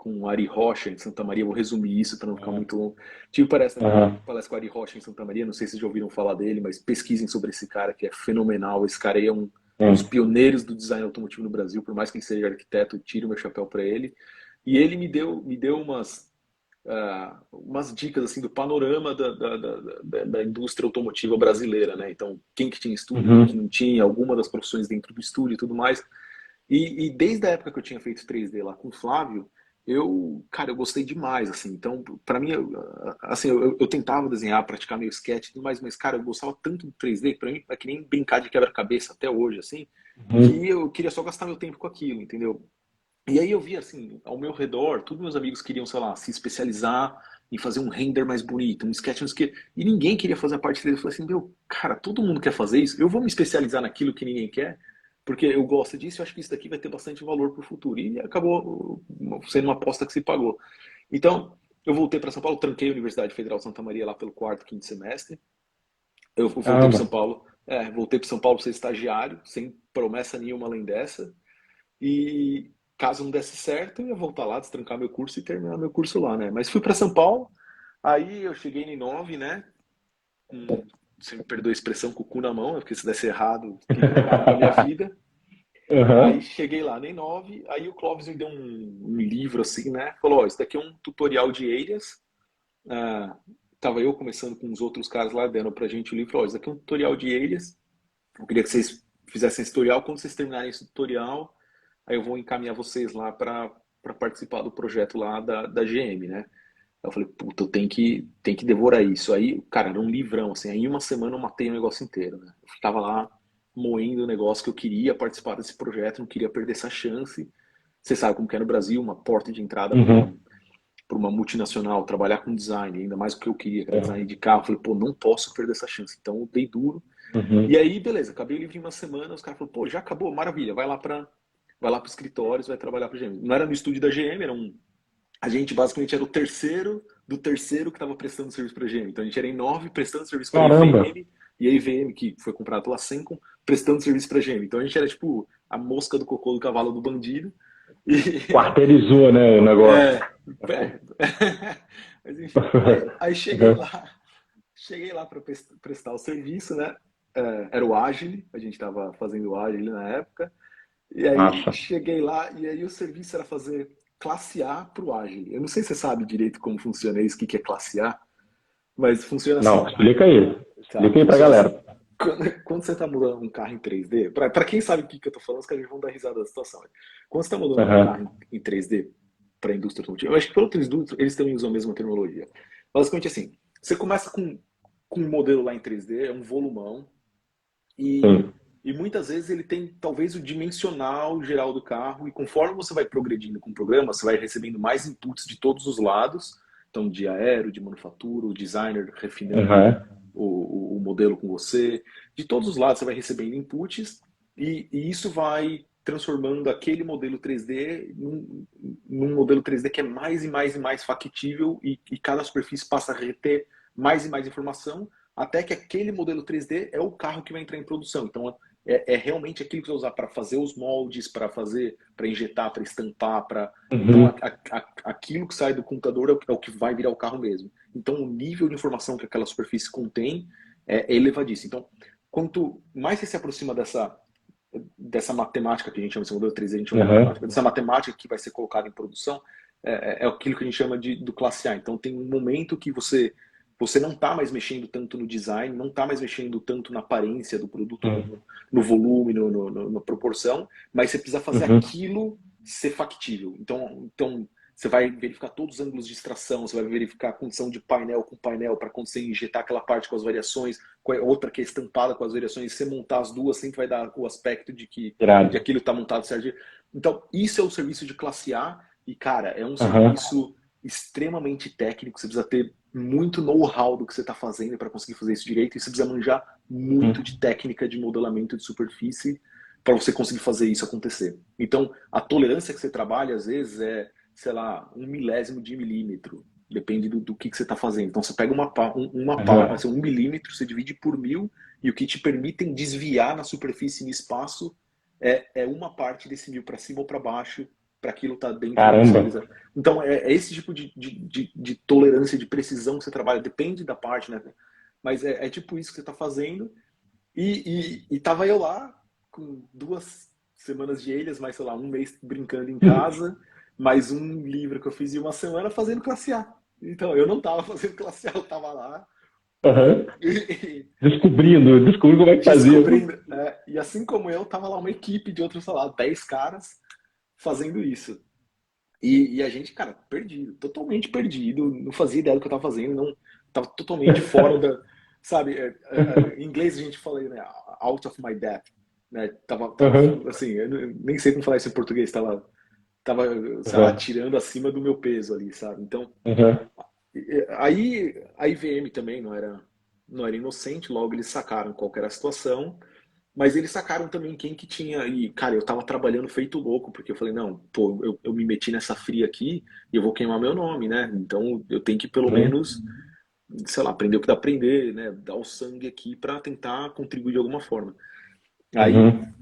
[SPEAKER 3] o Ari Rocha em Santa Maria, vou resumir isso para não ficar muito longo. Tive palestra com o Ari Rocha em Santa Maria, não sei se vocês já ouviram falar dele, mas pesquisem sobre esse cara que é fenomenal. Esse cara aí é um dos
[SPEAKER 2] Sim.
[SPEAKER 3] pioneiros do design automotivo no Brasil, por mais que ele seja arquiteto, eu tiro meu chapéu para ele. E ele me deu umas dicas assim do panorama da indústria automotiva brasileira, né? Então, quem que tinha estúdio, quem que
[SPEAKER 2] Uhum.
[SPEAKER 3] não tinha, alguma das profissões dentro do estúdio e tudo mais. E desde a época que eu tinha feito 3D lá com o Flávio, cara, eu gostei demais, assim. Então, para mim, assim, eu tentava desenhar, praticar meio sketch e tudo mais, mas, cara, eu gostava tanto do 3D que para mim é que nem brincar de quebra-cabeça até hoje, assim,
[SPEAKER 2] Uhum.
[SPEAKER 3] que eu queria só gastar meu tempo com aquilo, entendeu? E aí eu vi assim, ao meu redor, todos meus amigos queriam, sei lá, se especializar em fazer um render mais bonito, um sketch, não sei o quê. E ninguém queria fazer a parte 3D. Eu falei assim, meu, cara, todo mundo quer fazer isso. Eu vou me especializar naquilo que ninguém quer, porque eu gosto disso e eu acho que isso daqui vai ter bastante valor para o futuro. E acabou sendo uma aposta que se pagou. Então, eu voltei para São Paulo, tranquei a Universidade Federal de Santa Maria lá pelo quarto, quinto semestre. Eu voltei para São
[SPEAKER 2] Caramba.
[SPEAKER 3] Paulo, voltei para São Paulo para ser estagiário, sem promessa nenhuma além dessa. E caso não desse certo, eu ia voltar lá, destrancar meu curso e terminar meu curso lá, né? Mas fui para São Paulo, aí eu cheguei em 9, né? Você me perdoa a expressão, com o cu na mão, né? Porque se desse errado, o que eu tava fazendo com a minha vida? Aí
[SPEAKER 2] Uhum.
[SPEAKER 3] cheguei lá nem 9, aí o Clóvis me deu um livro assim, né? Falou, ó, isso daqui é um tutorial de Alias. Ah, tava eu começando com os outros caras lá, dando pra gente o livro, falou, ó, isso daqui é um tutorial de Alias. Eu queria que vocês fizessem esse tutorial. Quando vocês terminarem esse tutorial, aí eu vou encaminhar vocês lá para participar do projeto lá da GM, né? Eu falei, puta, eu tenho que devorar isso. Aí, cara, era um livrão, assim. Aí em uma semana eu matei o negócio inteiro, né? Eu ficava lá moendo o negócio que eu queria participar desse projeto, não queria perder essa chance. Você sabe como que é no Brasil, uma porta de entrada
[SPEAKER 2] Uhum.
[SPEAKER 3] para uma multinacional, trabalhar com design, ainda mais o que eu queria, que era
[SPEAKER 2] É.
[SPEAKER 3] design de carro. Eu falei, pô, não posso perder essa chance. Então eu dei duro. E
[SPEAKER 2] Uhum.
[SPEAKER 3] aí, beleza, acabei o livro em uma semana, os caras falaram, pô, já acabou, maravilha, vai lá pro escritório, vai trabalhar pra GM. Não era no estúdio da GM, a gente basicamente era o terceiro do terceiro que estava prestando serviço pra GM. Então a gente era em 9 prestando serviço pra
[SPEAKER 2] Caramba.
[SPEAKER 3] IVM, e a IVM, que foi comprada pela Sencom, prestando serviço pra GM. Então a gente era tipo a mosca do cocô do cavalo do bandido. E,
[SPEAKER 2] Quarteirizou, né, o negócio.
[SPEAKER 3] é, é. Mas enfim, aí cheguei
[SPEAKER 2] Uhum.
[SPEAKER 3] lá. cheguei lá para prestar o serviço, né? Era o Agile, a gente estava fazendo o Agile na época. E aí
[SPEAKER 2] Massa.
[SPEAKER 3] cheguei lá e aí o serviço era fazer classe A para o Agile. Eu não sei se você sabe direito como funciona isso, o que que é classe A, mas funciona
[SPEAKER 2] Não,
[SPEAKER 3] assim.
[SPEAKER 2] explica aí.
[SPEAKER 3] Tá,
[SPEAKER 2] Explica aí pra
[SPEAKER 3] funciona assim.
[SPEAKER 2] galera.
[SPEAKER 3] Quando você está mudando um carro em 3D, para quem sabe o que que eu estou falando, os caras vão dar risada da situação. Quando você está mudando um
[SPEAKER 2] Aham.
[SPEAKER 3] carro em 3D para a indústria automotiva, eu acho que para outras indústrias eles também usam a mesma terminologia. Basicamente assim, você começa com um modelo lá em 3D, é um volumão, e,
[SPEAKER 2] Sim.
[SPEAKER 3] e muitas vezes ele tem talvez o dimensional geral do carro, e conforme você vai progredindo com o programa, você vai recebendo mais inputs de todos os lados, então de aero, de manufatura, o designer refinando
[SPEAKER 2] Aham.
[SPEAKER 3] o modelo com você, de todos os lados você vai recebendo inputs, e isso vai transformando aquele modelo 3D num modelo 3D que é mais e mais e mais factível, e cada superfície passa a reter mais e mais informação, até que aquele modelo 3D é o carro que vai entrar em produção. Então, é realmente aquilo que você vai usar para fazer os moldes, para fazer, para injetar, para estampar, para então
[SPEAKER 2] Uhum.
[SPEAKER 3] aquilo que sai do computador é o que vai virar o carro mesmo. Então, o nível de informação que aquela superfície contém é elevadíssimo. Então, quanto mais você se aproxima dessa matemática que a gente chama, esse modelo 3D, a gente chama de
[SPEAKER 2] Aham.
[SPEAKER 3] matemática, dessa matemática que vai ser colocada em produção, é aquilo que a gente chama do classe A. Então, tem um momento que você não está mais mexendo tanto no design, não está mais mexendo tanto na aparência do produto,
[SPEAKER 2] Uhum.
[SPEAKER 3] no volume, na proporção, mas você precisa fazer
[SPEAKER 2] Uhum.
[SPEAKER 3] aquilo ser factível. Então você vai verificar todos os ângulos de extração, você vai verificar a condição de painel com painel para quando você injetar aquela parte com as variações, outra que é estampada com as variações, você montar as duas sempre vai dar o aspecto de
[SPEAKER 2] Irado.
[SPEAKER 3] aquilo está montado certo. Então, isso é o serviço de classe A e, cara, é um
[SPEAKER 2] Aham.
[SPEAKER 3] serviço extremamente técnico, você precisa ter muito know-how do que você está fazendo para conseguir fazer isso direito, e você precisa manjar muito
[SPEAKER 2] Uhum.
[SPEAKER 3] de técnica de modelamento de superfície para você conseguir fazer isso acontecer. Então, a tolerância que você trabalha, às vezes, é, sei lá, 1 milésimo de milímetro. Depende do que você está fazendo. Então, você pega
[SPEAKER 2] Aham.
[SPEAKER 3] assim, 1 milímetro, você divide por 1000, e o que te permitem desviar na superfície e no espaço é uma parte desse 1000 para cima ou para baixo, para aquilo estar tá dentro do
[SPEAKER 2] Caramba.
[SPEAKER 3] sinalizador. Então, é esse tipo de tolerância, de precisão que você trabalha. Depende da parte, né? Mas é tipo isso que você está fazendo. E tava eu lá, com 2 semanas de Elias, mais, sei lá, um mês brincando em casa, mais um livro que eu fiz em uma semana fazendo classe A. Então, eu não tava fazendo classe A, eu tava lá
[SPEAKER 2] Aham.
[SPEAKER 3] e
[SPEAKER 2] Descobrindo como é que fazia.
[SPEAKER 3] descobrindo. Né? E assim como eu, tava lá uma equipe de outros, sei lá, 10 caras fazendo isso. E a gente, cara, perdido, totalmente perdido, não fazia ideia do que eu tava fazendo, não, tava totalmente fora da, sabe, em inglês a gente fala, né, out of my depth, né, tava
[SPEAKER 2] Aham.
[SPEAKER 3] assim, eu nem sei como falar isso em português, tava, sei lá,
[SPEAKER 2] Aham.
[SPEAKER 3] tirando acima do meu peso ali, sabe, então,
[SPEAKER 2] Aham.
[SPEAKER 3] aí a IVM também não era inocente, logo eles sacaram qual que era a situação, mas eles sacaram também quem que tinha. E, cara, eu tava trabalhando feito louco, porque eu falei, não, pô, eu me meti nessa fria aqui e eu vou queimar meu nome, né? Então eu tenho que pelo
[SPEAKER 2] Uhum.
[SPEAKER 3] menos, sei lá, aprender o que dá pra aprender, né? Dar o sangue aqui pra tentar contribuir de alguma forma. Aí,
[SPEAKER 2] Uhum.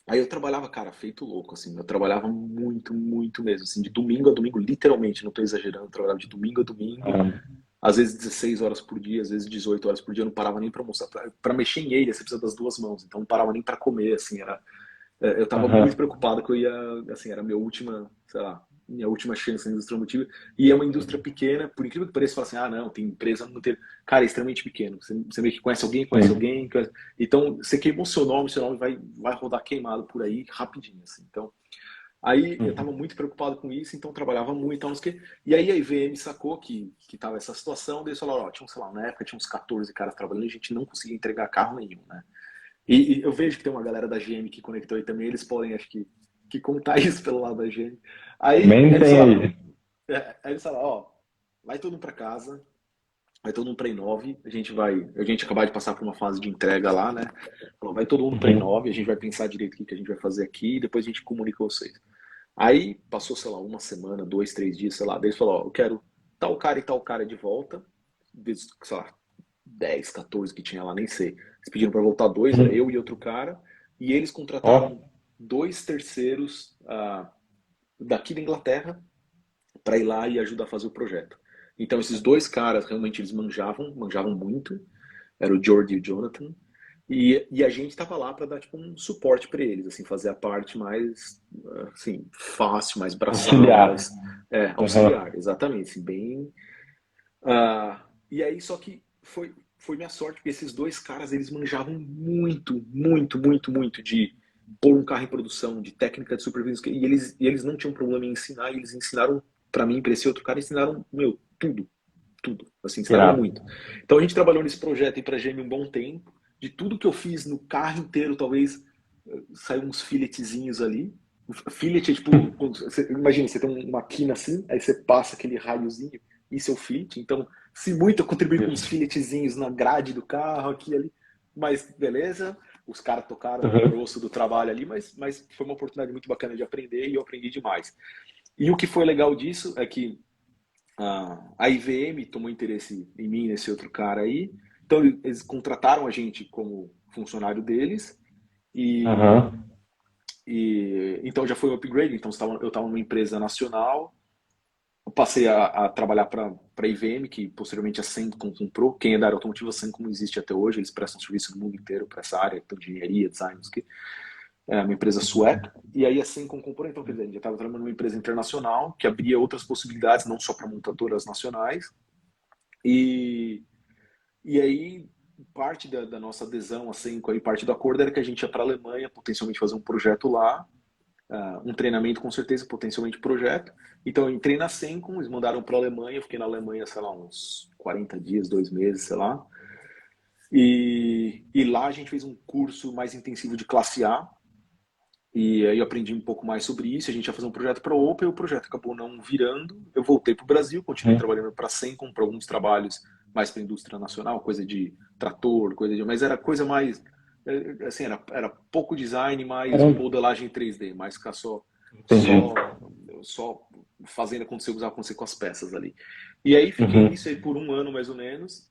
[SPEAKER 3] aí eu trabalhava, cara, feito louco, assim. Eu trabalhava muito, muito mesmo, assim, de domingo a domingo, literalmente, não tô exagerando, eu trabalhava de domingo a domingo,
[SPEAKER 2] Caramba.
[SPEAKER 3] às vezes 16 horas por dia, às vezes 18 horas por dia, eu não parava nem pra almoçar. Pra mexer em ele, você precisa das duas mãos, então não parava nem pra comer, assim, eu estava muito
[SPEAKER 2] Aham.
[SPEAKER 3] preocupado que eu ia, assim, era a minha última, sei lá, minha última chance na indústria automotiva. E é uma indústria pequena, por incrível que pareça, fala assim, ah, não, tem empresa no inteiro. Cara, é extremamente pequeno. Você meio que conhece
[SPEAKER 2] Sim.
[SPEAKER 3] alguém. Então, você queimou seu nome vai rodar queimado por aí rapidinho, assim. Então, aí eu estava
[SPEAKER 2] Uhum.
[SPEAKER 3] muito preocupado com isso, então trabalhava muito, então, não sei o quê. E aí a IVM sacou que tava essa situação, daí eles falaram, ó, tinha, sei lá, na época tinha uns 14 caras trabalhando e a gente não conseguia entregar carro nenhum, né? E eu vejo que tem uma galera da GM que conectou aí também, eles podem, acho que contar isso pelo lado da GM. Aí
[SPEAKER 2] Também
[SPEAKER 3] eles
[SPEAKER 2] tem
[SPEAKER 3] falaram,
[SPEAKER 2] aí.
[SPEAKER 3] ó, vai todo mundo para casa, vai todo mundo para Inove, a gente acabar de passar por uma fase de entrega lá, né? Falou, vai todo mundo para
[SPEAKER 2] Uhum.
[SPEAKER 3] Inove, a gente vai pensar direito o que a gente vai fazer aqui e depois a gente comunica com vocês. Aí passou, sei lá, uma semana, 2, 3 dias, sei lá, daí eles falaram, ó, eu quero tal cara e tal cara de volta, sei lá, 10, 14 que tinha lá, nem sei. Eles pediram para voltar dois, era
[SPEAKER 2] Uhum.
[SPEAKER 3] eu e outro cara, e eles
[SPEAKER 2] Ó.
[SPEAKER 3] contrataram 2 terceiros daqui da Inglaterra para ir lá e ajudar a fazer o projeto. Então esses dois caras realmente eles manjavam muito, era o Jordi e o Jonathan, e a gente estava lá para dar tipo um suporte para eles, assim, fazer a parte mais assim, fácil, mais braçal,
[SPEAKER 2] Auxiliar.
[SPEAKER 3] mais
[SPEAKER 2] Uhum.
[SPEAKER 3] auxiliar, exatamente, assim, bem. E aí só que foi minha sorte, porque esses dois caras eles manjavam muito, muito, muito, muito de pôr um carro em produção, de técnica de supervisão, e eles não tinham problema em ensinar, e eles ensinaram para mim, para esse outro cara, ensinaram, meu, tudo, tudo, assim, ensinaram
[SPEAKER 2] Irado.
[SPEAKER 3] muito. Então a gente trabalhou nesse projeto aí para a GM um bom tempo. De tudo que eu fiz no carro inteiro, talvez saiu uns filetezinhos ali. Fillet é tipo, imagina, você tem uma quina assim, aí você passa aquele raiozinho, isso é o fillet. Então, se muito, eu contribuí com uns
[SPEAKER 2] Isso.
[SPEAKER 3] filetezinhos na grade do carro, aqui e ali. Mas beleza, os caras tocaram o
[SPEAKER 2] Uhum.
[SPEAKER 3] grosso do trabalho ali, mas foi uma oportunidade muito bacana de aprender e eu aprendi demais. E o que foi legal disso é que a IVM tomou interesse em mim, nesse outro cara aí. Então, eles contrataram a gente como funcionário deles. E,
[SPEAKER 2] Uhum.
[SPEAKER 3] então já foi um upgrade. Então, eu estava numa empresa nacional. Eu passei a trabalhar para a IVM, que posteriormente a Sencom comprou. Quem é da área automotiva, a Sencom existe até hoje. Eles prestam serviço no mundo inteiro para essa área, tanto de engenharia, design, não sei o quê. É uma empresa sueca, e aí assim com componente, então, quer dizer, a gente já estava trabalhando numa empresa internacional que abria outras possibilidades, não só para montadoras nacionais, e, e aí parte da nossa adesão, assim, aí, parte do acordo era que a gente ia para a Alemanha, potencialmente fazer um projeto lá, um treinamento com certeza, potencialmente projeto, então eu entrei na Sencom, eles mandaram para a Alemanha, eu fiquei na Alemanha, sei lá, uns 40 dias, 2 meses, sei lá, e lá a gente fez um curso mais intensivo de classe A. E aí eu aprendi um pouco mais sobre isso. A gente ia fazer um projeto para a Opel, o projeto acabou não virando. Eu voltei para o Brasil, continuei
[SPEAKER 2] Uhum.
[SPEAKER 3] trabalhando para a Sencom, para alguns trabalhos mais para a indústria nacional, coisa de trator, mas era coisa mais, assim, era pouco design, mais
[SPEAKER 2] Caramba.
[SPEAKER 3] modelagem 3D, mais ficar
[SPEAKER 2] Entendi.
[SPEAKER 3] só, só fazendo acontecer com as peças ali. E aí fiquei
[SPEAKER 2] Uhum.
[SPEAKER 3] nisso aí por um ano mais ou menos.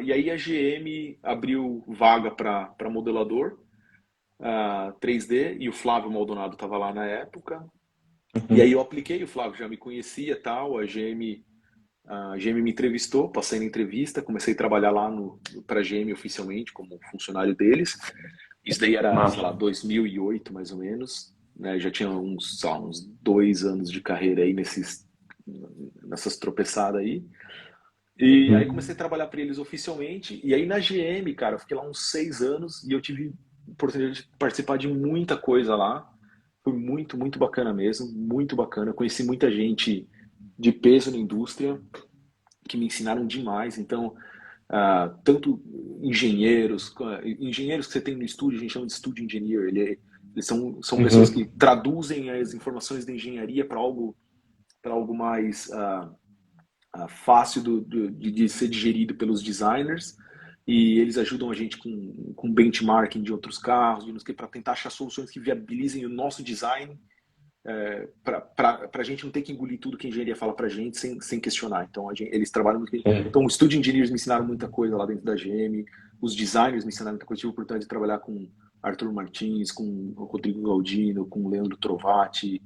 [SPEAKER 3] E aí a GM abriu vaga para modelador 3D, e o Flávio Maldonado estava lá na época. E aí
[SPEAKER 2] Uhum.
[SPEAKER 3] eu apliquei, o Flávio já me conhecia, tal, a GM me entrevistou, passei na entrevista, comecei a trabalhar lá para a GM oficialmente como funcionário deles. Isso daí era, sei lá,
[SPEAKER 2] Massa.
[SPEAKER 3] 2008 mais ou menos, né? Já tinha sei lá, uns 2 anos de carreira aí nessas tropeçadas aí. E aí
[SPEAKER 2] Uhum.
[SPEAKER 3] comecei a trabalhar para eles oficialmente. E aí na GM, cara, eu fiquei lá uns 6 anos e eu tive oportunidade de participar de muita coisa lá. Foi muito, muito bacana mesmo, muito bacana. Eu conheci muita gente de peso na indústria que me ensinaram demais. Então, tanto engenheiros que você tem no estúdio, a gente chama de studio engineer. Eles são pessoas que
[SPEAKER 2] Uhum.
[SPEAKER 3] traduzem as informações da engenharia para algo mais fácil de ser digerido pelos designers, e eles ajudam a gente com benchmarking de outros carros, para tentar achar soluções que viabilizem o nosso design, para a gente não ter que engolir tudo que a engenharia fala para a gente sem questionar. Então, eles trabalham muito bem.
[SPEAKER 2] Sim.
[SPEAKER 3] Então, os Studio Engineers me ensinaram muita coisa lá dentro da GM, os designers me ensinaram muita coisa. Tive a oportunidade de trabalhar com Arthur Martins, com o Rodrigo Galdino, com o Leandro Trovati,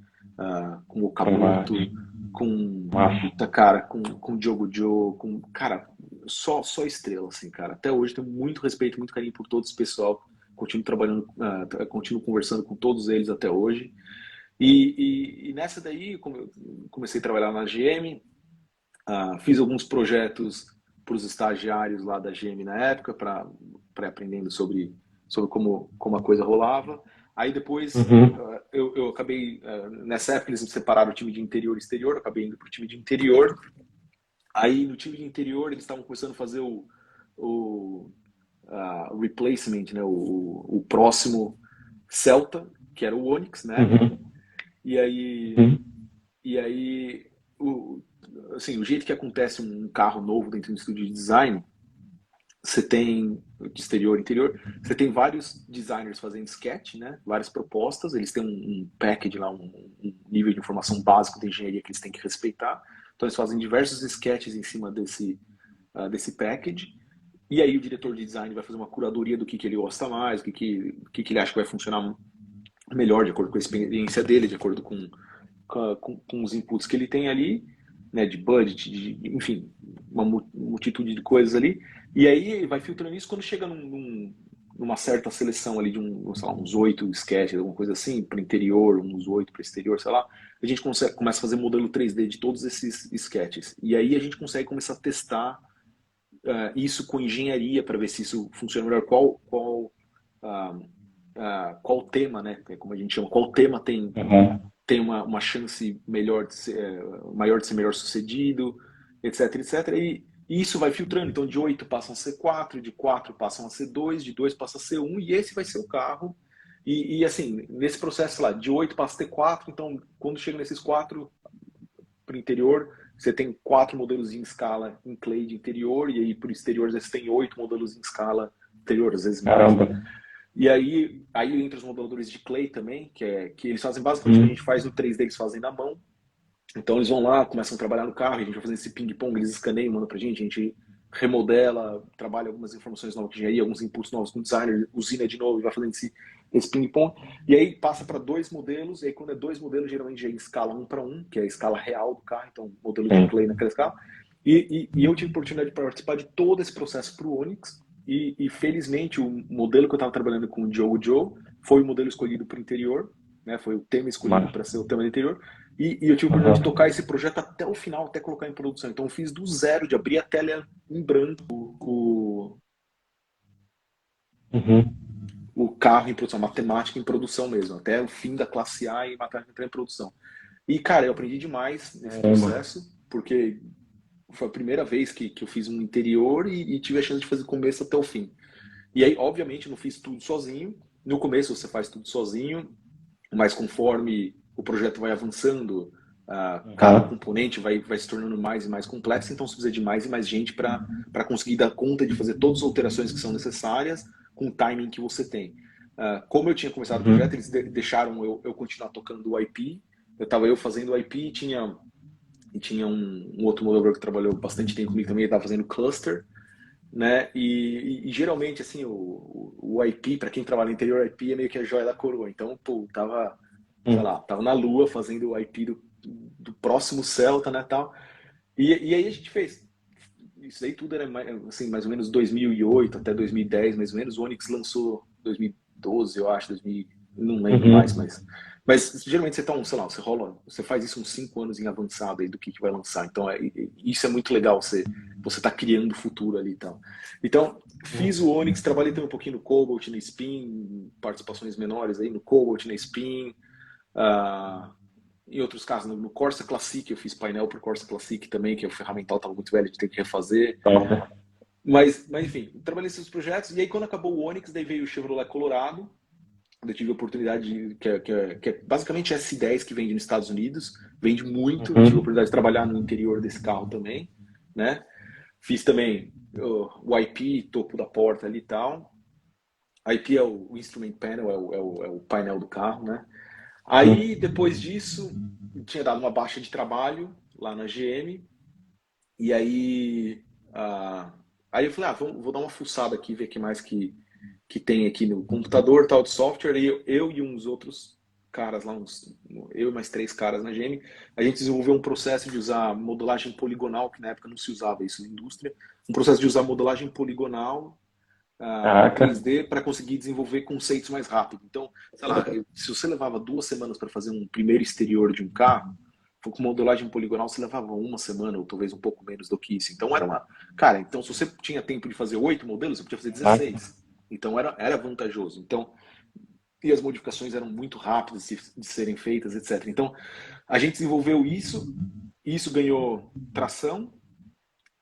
[SPEAKER 3] com o Okamoto,
[SPEAKER 2] Trovate.
[SPEAKER 3] com,
[SPEAKER 2] Massa.
[SPEAKER 3] puta, cara, com o Diogo Joe, cara, só estrela, assim, cara. Até hoje tenho muito respeito, muito carinho por todo esse pessoal. Continuo trabalhando, continuo conversando com todos eles até hoje. E nessa daí, como eu comecei a trabalhar na GM, fiz alguns projetos para os estagiários lá da GM na época, para aprendendo sobre como a coisa rolava. Aí depois
[SPEAKER 2] Uhum.
[SPEAKER 3] eu acabei, nessa época eles separaram o time de interior e exterior, eu acabei indo para o time de interior. Aí no time de interior eles estavam começando a fazer o replacement, né, o próximo Celta, que era o Onix na época.
[SPEAKER 2] Uhum.
[SPEAKER 3] E aí
[SPEAKER 2] Uhum.
[SPEAKER 3] E aí, o, assim, o jeito que acontece um carro novo dentro do estúdio de design, você tem de exterior e interior, você tem vários designers fazendo sketch, né? Várias propostas, eles têm um package lá, um nível de informação básico de engenharia que eles têm que respeitar. Então eles fazem diversos sketches em cima desse package. E aí o diretor de design vai fazer uma curadoria do que ele gosta mais, o que ele acha que vai funcionar melhor, de acordo com a experiência dele, de acordo com os inputs que ele tem ali. né, de budget, enfim, uma multitude de coisas ali. E aí vai filtrando isso quando chega numa certa seleção ali de sei lá, uns 8 sketches, alguma coisa assim, para o interior, uns 8 para o exterior, sei lá. A gente começa a fazer modelo 3D de todos esses sketches. E aí a gente consegue começar a testar isso com engenharia para ver se isso funciona melhor. Qual tema, né? Como a gente chama, qual tema tem uma chance melhor maior de ser melhor sucedido, etc, etc. E isso vai filtrando. Então, de 8 passam a ser 4, de 4 passam a ser 2, de 2 passa a ser 1, e esse vai ser o carro. E assim, nesse processo lá, de 8 passa a ter 4, então quando chega nesses 4 para o interior, você tem 4 modelos em escala em clay de interior, e aí para o exterior às vezes tem 8 modelos em escala interior, às vezes mais.
[SPEAKER 2] Caramba.
[SPEAKER 3] E aí entra os modeladores de clay também, que eles fazem basicamente o que a gente faz no 3D, eles fazem na mão. Então eles vão lá, começam a trabalhar no carro, a gente vai fazendo esse ping-pong, eles escaneiam, mandam pra gente, a gente remodela, trabalha algumas informações novas de engenharia, alguns inputs novos com o designer, usina de novo e vai fazendo esse ping-pong. E aí passa para 2 modelos, e aí quando é 2 modelos, geralmente já é em escala 1 para 1, que é a escala real do carro, então modelo de clay naquela escala. E eu tive a oportunidade de participar de todo esse processo para o Onix, e felizmente o modelo que eu estava trabalhando com o Diogo Joe foi o modelo escolhido para o interior, né? Foi o tema escolhido para ser o tema do interior, e eu tive a oportunidade de tocar esse projeto até o final, até colocar em produção. Então eu fiz do zero, de abrir a tela em branco o carro em produção, matemática em produção mesmo, até o fim da classe A e matemática em produção. E cara, eu aprendi demais nesse processo, porque foi a primeira vez que eu fiz um interior e tive a chance de fazer do começo até o fim. E aí, obviamente, não fiz tudo sozinho. No começo você faz tudo sozinho, mas conforme o projeto vai avançando, cada componente vai se tornando mais e mais complexo, então você precisa de mais e mais gente para conseguir dar conta de fazer todas as alterações que são necessárias com o timing que você tem. Como eu tinha começado o projeto, eles deixaram eu continuar tocando o IP. Eu estava fazendo o IP e tinha um outro modelador que trabalhou bastante tempo comigo também, ele estava fazendo cluster, né? E geralmente, assim, o IP, para quem trabalha no interior, o IP é meio que a joia da coroa. Então, pô, sei lá, tava na lua fazendo o IP do próximo Celta, né, tal. E aí a gente fez. Isso aí tudo era assim, mais ou menos 2008 até 2010, mais ou menos. O Onix lançou 2012, eu acho, 2000, não lembro mais, mas geralmente você tá sei lá, você faz isso uns 5 anos em avançado aí do que vai lançar. Então isso é muito legal, você tá criando o futuro ali e tal. Então, fiz o Onix, trabalhei também um pouquinho no Cobalt, na Spin, participações menores aí no Cobalt, na Spin. Em outros casos, no Corsa Classic, eu fiz painel pro Corsa Classic também, que o ferramental estava muito velho de ter que refazer. Mas enfim, trabalhei nesses projetos, e aí quando acabou o Onix, daí veio o Chevrolet Colorado. Eu tive a oportunidade, que é basicamente S10 que vende nos Estados Unidos, vende muito. Tive a oportunidade de trabalhar no interior desse carro também, né? Fiz também o IP, topo da porta ali e tal. IP é o Instrument Panel, é o painel do carro, né? Aí, depois disso, tinha dado uma baixa de trabalho lá na GM, e aí eu falei, vou dar uma fuçada aqui, ver o que mais que tem aqui no computador, tal, de software. E eu e uns outros caras lá, eu e mais 3 caras na GM, a gente desenvolveu um processo de usar modelagem poligonal, que na época não se usava isso na indústria, um processo de usar modelagem poligonal 3D para conseguir desenvolver conceitos mais rápido. Então, sei lá, se você levava 2 semanas para fazer um primeiro exterior de um carro, com modelagem poligonal você levava 1 semana, ou talvez um pouco menos do que isso. Então Cara, então se você tinha tempo de fazer 8 modelos, você podia fazer 16. Então era vantajoso. Então, e as modificações eram muito rápidas de serem feitas, etc. Então, a gente desenvolveu isso ganhou tração.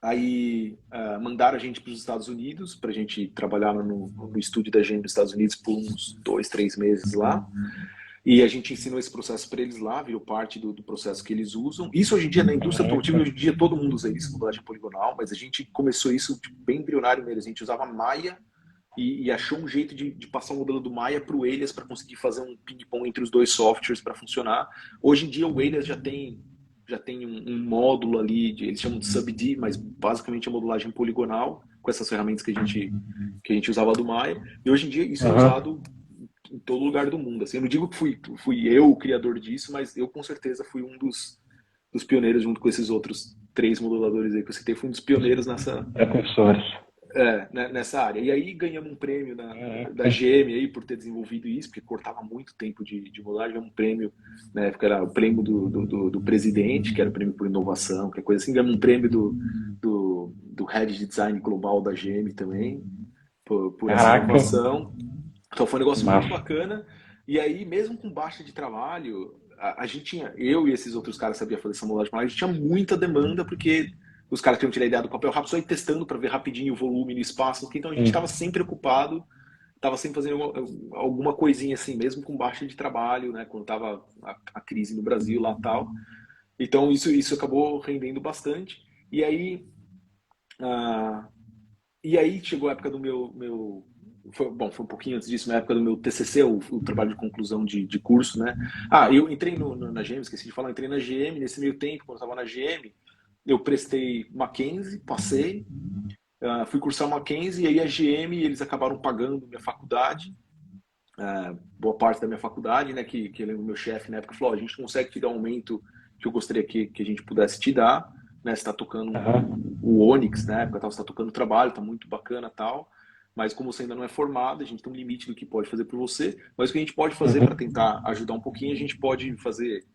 [SPEAKER 3] Aí mandaram a gente para os Estados Unidos para a gente trabalhar no estúdio da GM dos Estados Unidos por uns 2, 3 meses lá. E a gente ensinou esse processo para eles lá, virou parte do processo que eles usam. Isso hoje em dia na indústria automotiva, hoje em dia todo mundo usa isso, modelagem poligonal, mas a gente começou isso bem embrionário mesmo. A gente usava Maya e achou um jeito de passar o modelo do Maya para o Alias para conseguir fazer um ping-pong entre os 2 softwares para funcionar. Hoje em dia o Alias já tem um módulo ali, eles chamam de sub-D, mas basicamente é modulagem poligonal, com essas ferramentas que a gente usava do Maya. E hoje em dia isso é usado em todo lugar do mundo. Assim, eu não digo que fui eu o criador disso, mas eu com certeza fui um dos pioneiros junto com esses outros 3 modeladores aí que eu citei, fui um dos pioneiros
[SPEAKER 2] Precursores.
[SPEAKER 3] nessa área. E aí ganhamos um prêmio da GM aí por ter desenvolvido isso, porque cortava muito tempo de modelagem. Ganhamos um prêmio, na época era o prêmio do presidente, que era o prêmio por inovação, que é coisa assim. Ganhamos um prêmio do Head de Design Global da GM também, por essa inovação. Então foi um negócio muito bacana. E aí, mesmo com baixa de trabalho, a gente tinha, eu e esses outros caras sabiam fazer essa modelagem, mas a gente tinha muita demanda, porque os caras queriam tirar a ideia do papel rápido, só ir testando para ver rapidinho o volume no espaço. Então a gente estava sempre ocupado, estava sempre fazendo alguma coisinha assim, mesmo com baixa de trabalho, né? Quando estava a crise no Brasil lá e tal. Então isso acabou rendendo bastante. E aí chegou a época do meu foi um pouquinho antes disso, na época do meu TCC, o trabalho de conclusão de curso, né? Eu entrei na GM, esqueci de falar, entrei na GM, nesse meio tempo, quando eu estava na GM, eu prestei Mackenzie, passei, fui cursar Mackenzie, e aí a GM, eles acabaram pagando minha faculdade, boa parte da minha faculdade, né, que o meu chefe na época falou, a gente consegue te dar um aumento que eu gostaria que a gente pudesse te dar, né, você está tocando o Onix, na época, você está tocando o trabalho, está muito bacana e tal, mas como você ainda não é formado, a gente tem um limite do que pode fazer por você, mas o que a gente pode fazer para tentar ajudar um pouquinho, a gente pode fazer,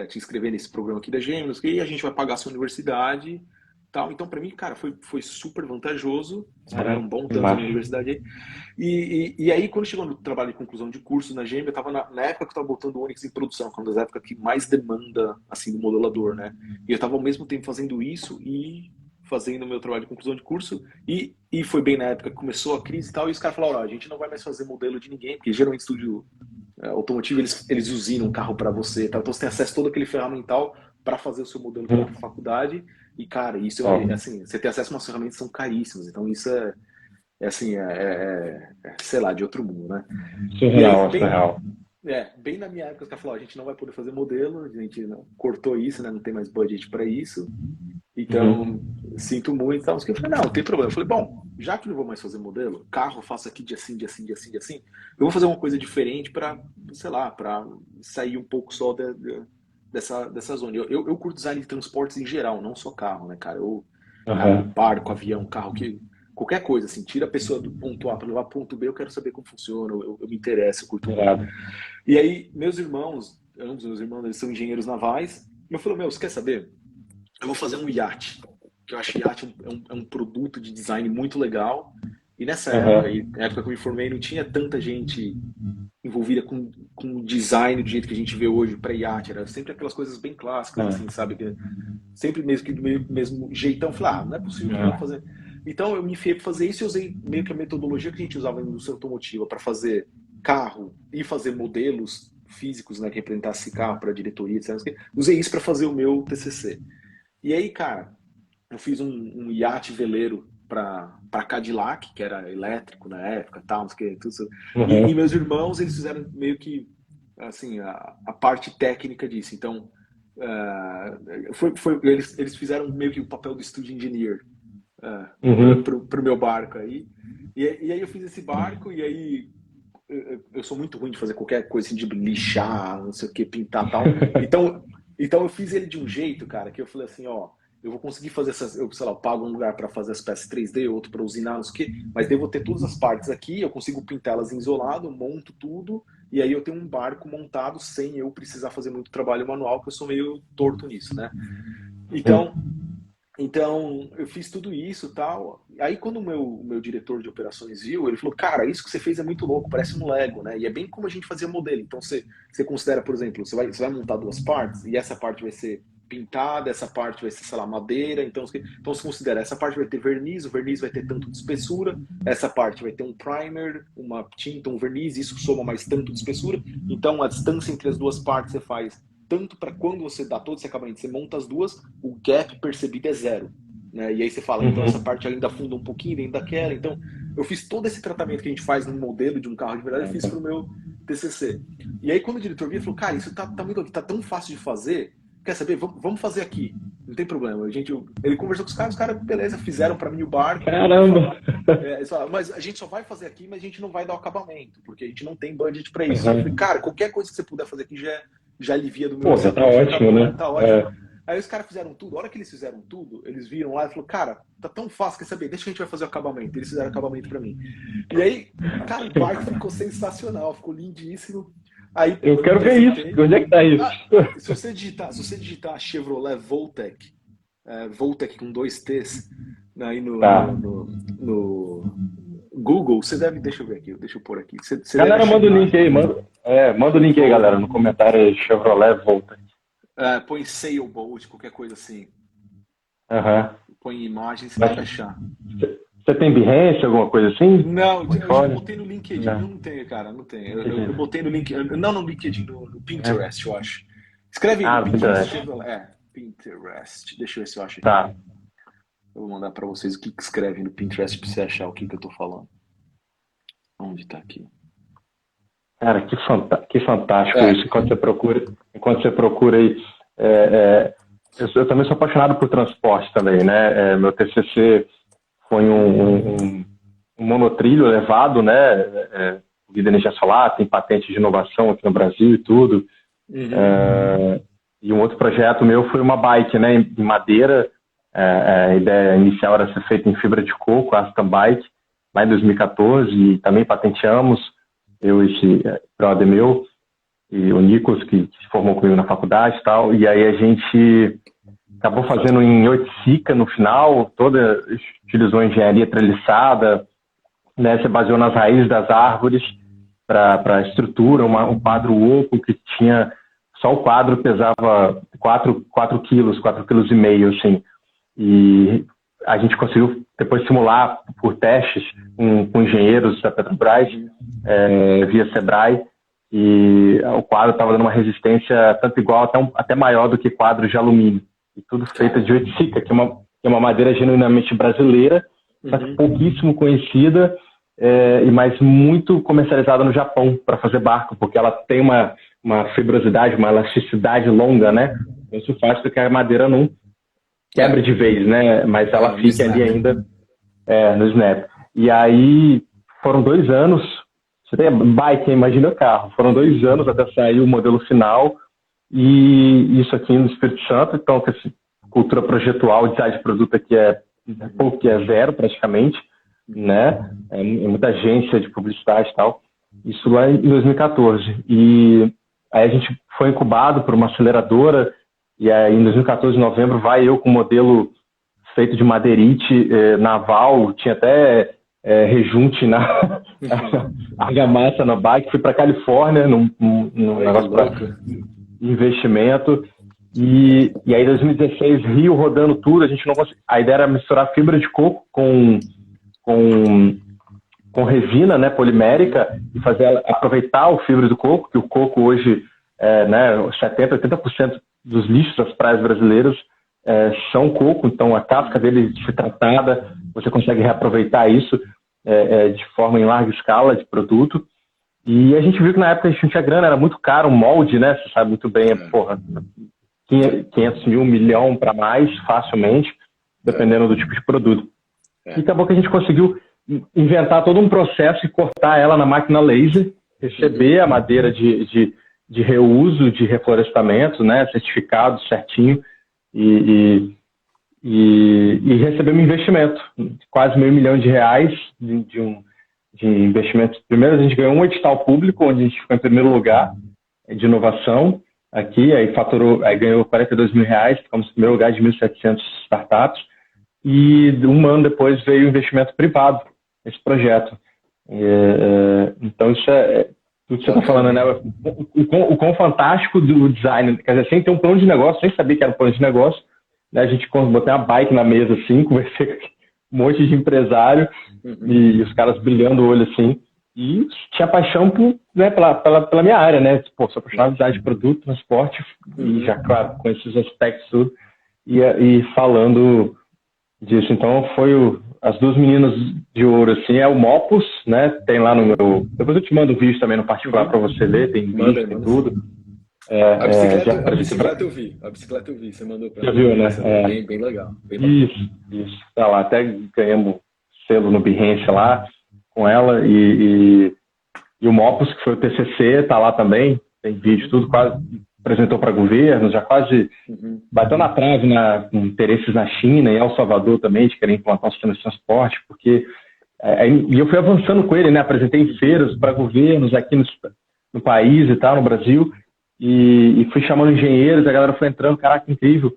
[SPEAKER 3] te inscrever nesse programa aqui da Gêmeos, que a gente vai pagar a sua universidade, tal. Então, para mim, cara, foi super vantajoso, pagar um bom tanto na universidade aí. E aí, quando chegou no trabalho de conclusão de curso na Gêmea, eu estava na época que eu estava botando o Onix em produção, que é uma das épocas que mais demanda, assim, do modelador, né? E eu estava ao mesmo tempo fazendo isso e fazendo o meu trabalho de conclusão de curso, e foi bem na época que começou a crise e tal, e os caras falaram, a gente não vai mais fazer modelo de ninguém, porque geralmente estúdio automotivo, eles usinam um carro para você, tá? Então você tem acesso a todo aquele ferramental para fazer o seu modelo para a faculdade, e cara, isso assim, você tem acesso a umas ferramentas que são caríssimas, então isso assim, sei lá, de outro mundo, né?
[SPEAKER 2] Surreal.
[SPEAKER 3] Bem na minha época, os caras falaram, a gente não vai poder fazer modelo, a gente cortou isso, né? Não tem mais budget para isso. Então, sinto muito. Então, eu falei, não tem problema. Eu falei, bom, já que não vou mais fazer modelo, carro eu faço aqui de assim, eu vou fazer uma coisa diferente para, sei lá, para sair um pouco só dessa zona. Eu curto design de transportes em geral, não só carro, né, cara? Barco, avião, carro, qualquer coisa, assim, tira a pessoa do ponto A para levar para o ponto B, eu quero saber como funciona, eu me interesso, eu curto muito. E aí, ambos meus irmãos, eles são engenheiros navais, e eu falei, você quer saber? Eu vou fazer um iate, que eu acho que iate é um produto de design muito legal. E nessa época que eu me formei, não tinha tanta gente envolvida com design do jeito que a gente vê hoje para iate. Era sempre aquelas coisas bem clássicas, assim, sabe? Sempre do mesmo jeitão. Falei, não é possível que eu vou fazer. Então eu me enfiei para fazer isso e usei meio que a metodologia que a gente usava na indústria automotiva para fazer carro e fazer modelos físicos, né, que representasse carro para diretoria, etc. Usei isso para fazer o meu TCC. E aí, cara, eu fiz um iate veleiro para Cadillac, que era elétrico na época, tal, não sei o que, tudo isso. E meus irmãos, eles fizeram meio que, assim, a parte técnica disso. Então, eles fizeram meio que o papel do studio engineer pro meu barco aí. E aí eu fiz esse barco, e aí eu sou muito ruim de fazer qualquer coisa assim, de lixar, não sei o que, pintar tal. Então eu fiz ele de um jeito, cara, que eu falei assim, eu vou conseguir fazer eu pago um lugar para fazer as peças 3D, outro para usinar, não sei o quê, mas devo ter todas as partes aqui, eu consigo pintá-las em isolado, monto tudo, e aí eu tenho um barco montado sem eu precisar fazer muito trabalho manual, que eu sou meio torto nisso, né? Então, eu fiz tudo isso e tal. Aí, quando o meu diretor de operações viu, ele falou, cara, isso que você fez é muito louco, parece um Lego, né? E é bem como a gente fazia modelo. Então, você considera, por exemplo, você vai montar 2 partes, e essa parte vai ser pintada, essa parte vai ser, sei lá, madeira. Então, você considera, essa parte vai ter verniz, o verniz vai ter tanto de espessura, essa parte vai ter um primer, uma tinta, um verniz, isso soma mais tanto de espessura. Então, a distância entre as 2 partes você faz tanto para quando você dá todo esse acabamento, você monta as 2, o gap percebido é 0. Né? E aí você fala, então essa parte ainda afunda um pouquinho dentro daquela. Então, eu fiz todo esse tratamento que a gente faz no modelo de um carro de verdade, eu fiz para o meu TCC. E aí, quando o diretor viu, ele falou, cara, isso tá tão fácil de fazer, quer saber? Vamos fazer aqui. Não tem problema. Ele conversou com os caras, beleza, fizeram para mim o barco.
[SPEAKER 2] Caramba!
[SPEAKER 3] Mas a gente só vai fazer aqui, mas a gente não vai dar o acabamento, porque a gente não tem budget para isso. Eu falei, cara, qualquer coisa que você puder fazer aqui já alivia do meu...
[SPEAKER 2] Pô, já tá ótimo, né?
[SPEAKER 3] Tá ótimo. Aí os caras fizeram tudo. A hora que eles fizeram tudo, eles viram lá e falaram, cara, tá tão fácil, quer saber? Deixa que a gente vai fazer o acabamento. Eles fizeram o acabamento pra mim. E aí, cara, o bike ficou sensacional, ficou lindíssimo. Aí,
[SPEAKER 2] eu quero ver isso. Onde é que tá isso?
[SPEAKER 3] Se você digitar Chevrolet Voltec, Voltec com 2 T's, aí no Google, você deve... Deixa eu ver aqui, deixa eu pôr aqui.
[SPEAKER 2] Galera, manda o link aí, manda o link aí, galera, no comentário Chevrolet Voltec.
[SPEAKER 3] Põe Sailboat, qualquer coisa assim. Põe imagem, você vai achar.
[SPEAKER 2] Você tem Behance, alguma coisa assim?
[SPEAKER 3] Não, eu já botei no LinkedIn. Não tem, cara, não tem. Eu botei no LinkedIn, não no LinkedIn, no Pinterest, eu acho. Escreve aí no Pinterest. Pinterest. Deixa eu ver se eu acho aqui.
[SPEAKER 2] Tá.
[SPEAKER 3] Eu vou mandar pra vocês o que escreve no Pinterest pra você achar o que eu tô falando. Onde tá aqui?
[SPEAKER 2] Cara, que fantástico isso. Enquanto você procura aí. Eu também sou apaixonado por transporte também, né? Meu TCC foi um monotrilho elevado, né? De energia solar, tem patente de inovação aqui no Brasil e tudo. E um outro projeto meu foi uma bike, né? Em madeira. A ideia inicial era ser feita em fibra de coco, a Aston Bike, lá em 2014, e também patenteamos, eu e esse brother meu, e o Nicolas, que se formou comigo na faculdade e tal, e aí a gente acabou fazendo em oiticica no final, utilizou engenharia treliçada, né, se baseou nas raízes das árvores para a estrutura, um quadro oco que tinha, só o quadro pesava 4 quilos, 4,5 quilos, assim, e a gente conseguiu depois simular por testes com engenheiros da Petrobras, via Sebrae, e o quadro estava dando uma resistência tanto igual, até maior do que quadros de alumínio. E tudo feito de oiticica, que é uma madeira genuinamente brasileira, só que pouquíssimo conhecida, mas muito comercializada no Japão para fazer barco, porque ela tem uma fibrosidade, uma elasticidade longa, né? Isso faz com que a madeira não quebre de vez, né? Mas ela fica ali ainda no snap. E aí foram 2 anos, você tem bike, imagina o carro, foram 2 anos até sair o modelo final, e isso aqui no Espírito Santo, então, cultura projetual, design de produto aqui é zero praticamente, né? É muita agência de publicidade e tal. Isso lá em 2014. E aí a gente foi incubado por uma aceleradora, e aí em 2014, em novembro, vai eu com um modelo feito de madeirite naval, tinha até rejunte na argamassa na bike, fui para Califórnia num negócio para investimento, e aí em 2016 Rio rodando tudo, a gente não conseguiu, a ideia era misturar fibra de coco com resina, né, polimérica, e aproveitar o fibra do coco, que o coco hoje, né, 70%, 80% dos lixos das praias brasileiras são coco, então a casca dele se tratada, você consegue reaproveitar isso de forma em larga escala de produto. E a gente viu que na época a gente não tinha grana, era muito caro, um molde, né, você sabe muito bem, 500 mil, 1 milhão para mais, facilmente, dependendo do tipo de produto. E acabou que a gente conseguiu inventar todo um processo e cortar ela na máquina laser, receber a madeira de reuso, de reflorestamento, né, certificado certinho, e receber um investimento, quase R$500 milhões de investimento. Primeiro a gente ganhou um edital público, onde a gente ficou em primeiro lugar de inovação aqui, aí ganhou R$42 mil, ficamos em primeiro lugar de 1.700 startups, e 1 ano depois veio o investimento privado nesse projeto. Então isso tudo que você está falando, né? O quão fantástico do design, quer dizer, sem ter um plano de negócio, sem saber que era um plano de negócio, né? A gente botei uma bike na mesa assim, conversei com um monte de empresário, e os caras brilhando o olho assim, e tinha paixão pela minha área, né? Pô, sou apaixonado por design de produto, transporte, e já, claro, com esses aspectos tudo, e falando disso. Então foi as 2 meninas de ouro, assim, é o Mopus, né? Tem lá no meu... Depois eu te mando o vídeo também no particular para você ler, tem vídeo, tem tudo.
[SPEAKER 3] A bicicleta eu vi, você mandou para mim.
[SPEAKER 2] Já viu, né?
[SPEAKER 3] Bem legal.
[SPEAKER 2] Isso. Tá lá, até ganhamos selo no Behance lá com ela, e o Mopus, que foi o TCC, tá lá também, tem vídeo, tudo quase apresentou para governos, já quase bateu na trave com interesses na China e El Salvador também, de querer implantar um sistema de transporte, porque... e eu fui avançando com ele, né? Apresentei em feiras para governos aqui no país e tal, no Brasil, e fui chamando engenheiros, a galera foi entrando, caraca, incrível.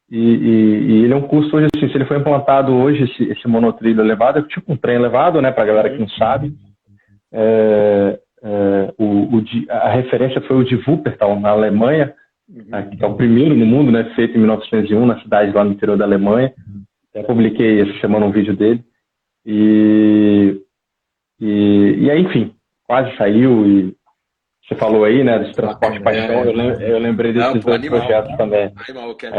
[SPEAKER 2] E ele é um curso hoje, assim, se ele foi implantado hoje, esse monotrilho elevado, é tipo um trem elevado, né? Para a galera que não sabe. A referência foi o de Wuppertal, na Alemanha, que é o primeiro no mundo, né? Feito em 1901, na cidade lá no interior da Alemanha. Até publiquei essa semana um vídeo dele. E aí, enfim, quase saiu. E você falou aí, né, desse transporte paixão, eu lembrei desses dois projetos também.
[SPEAKER 3] Animal, eu quero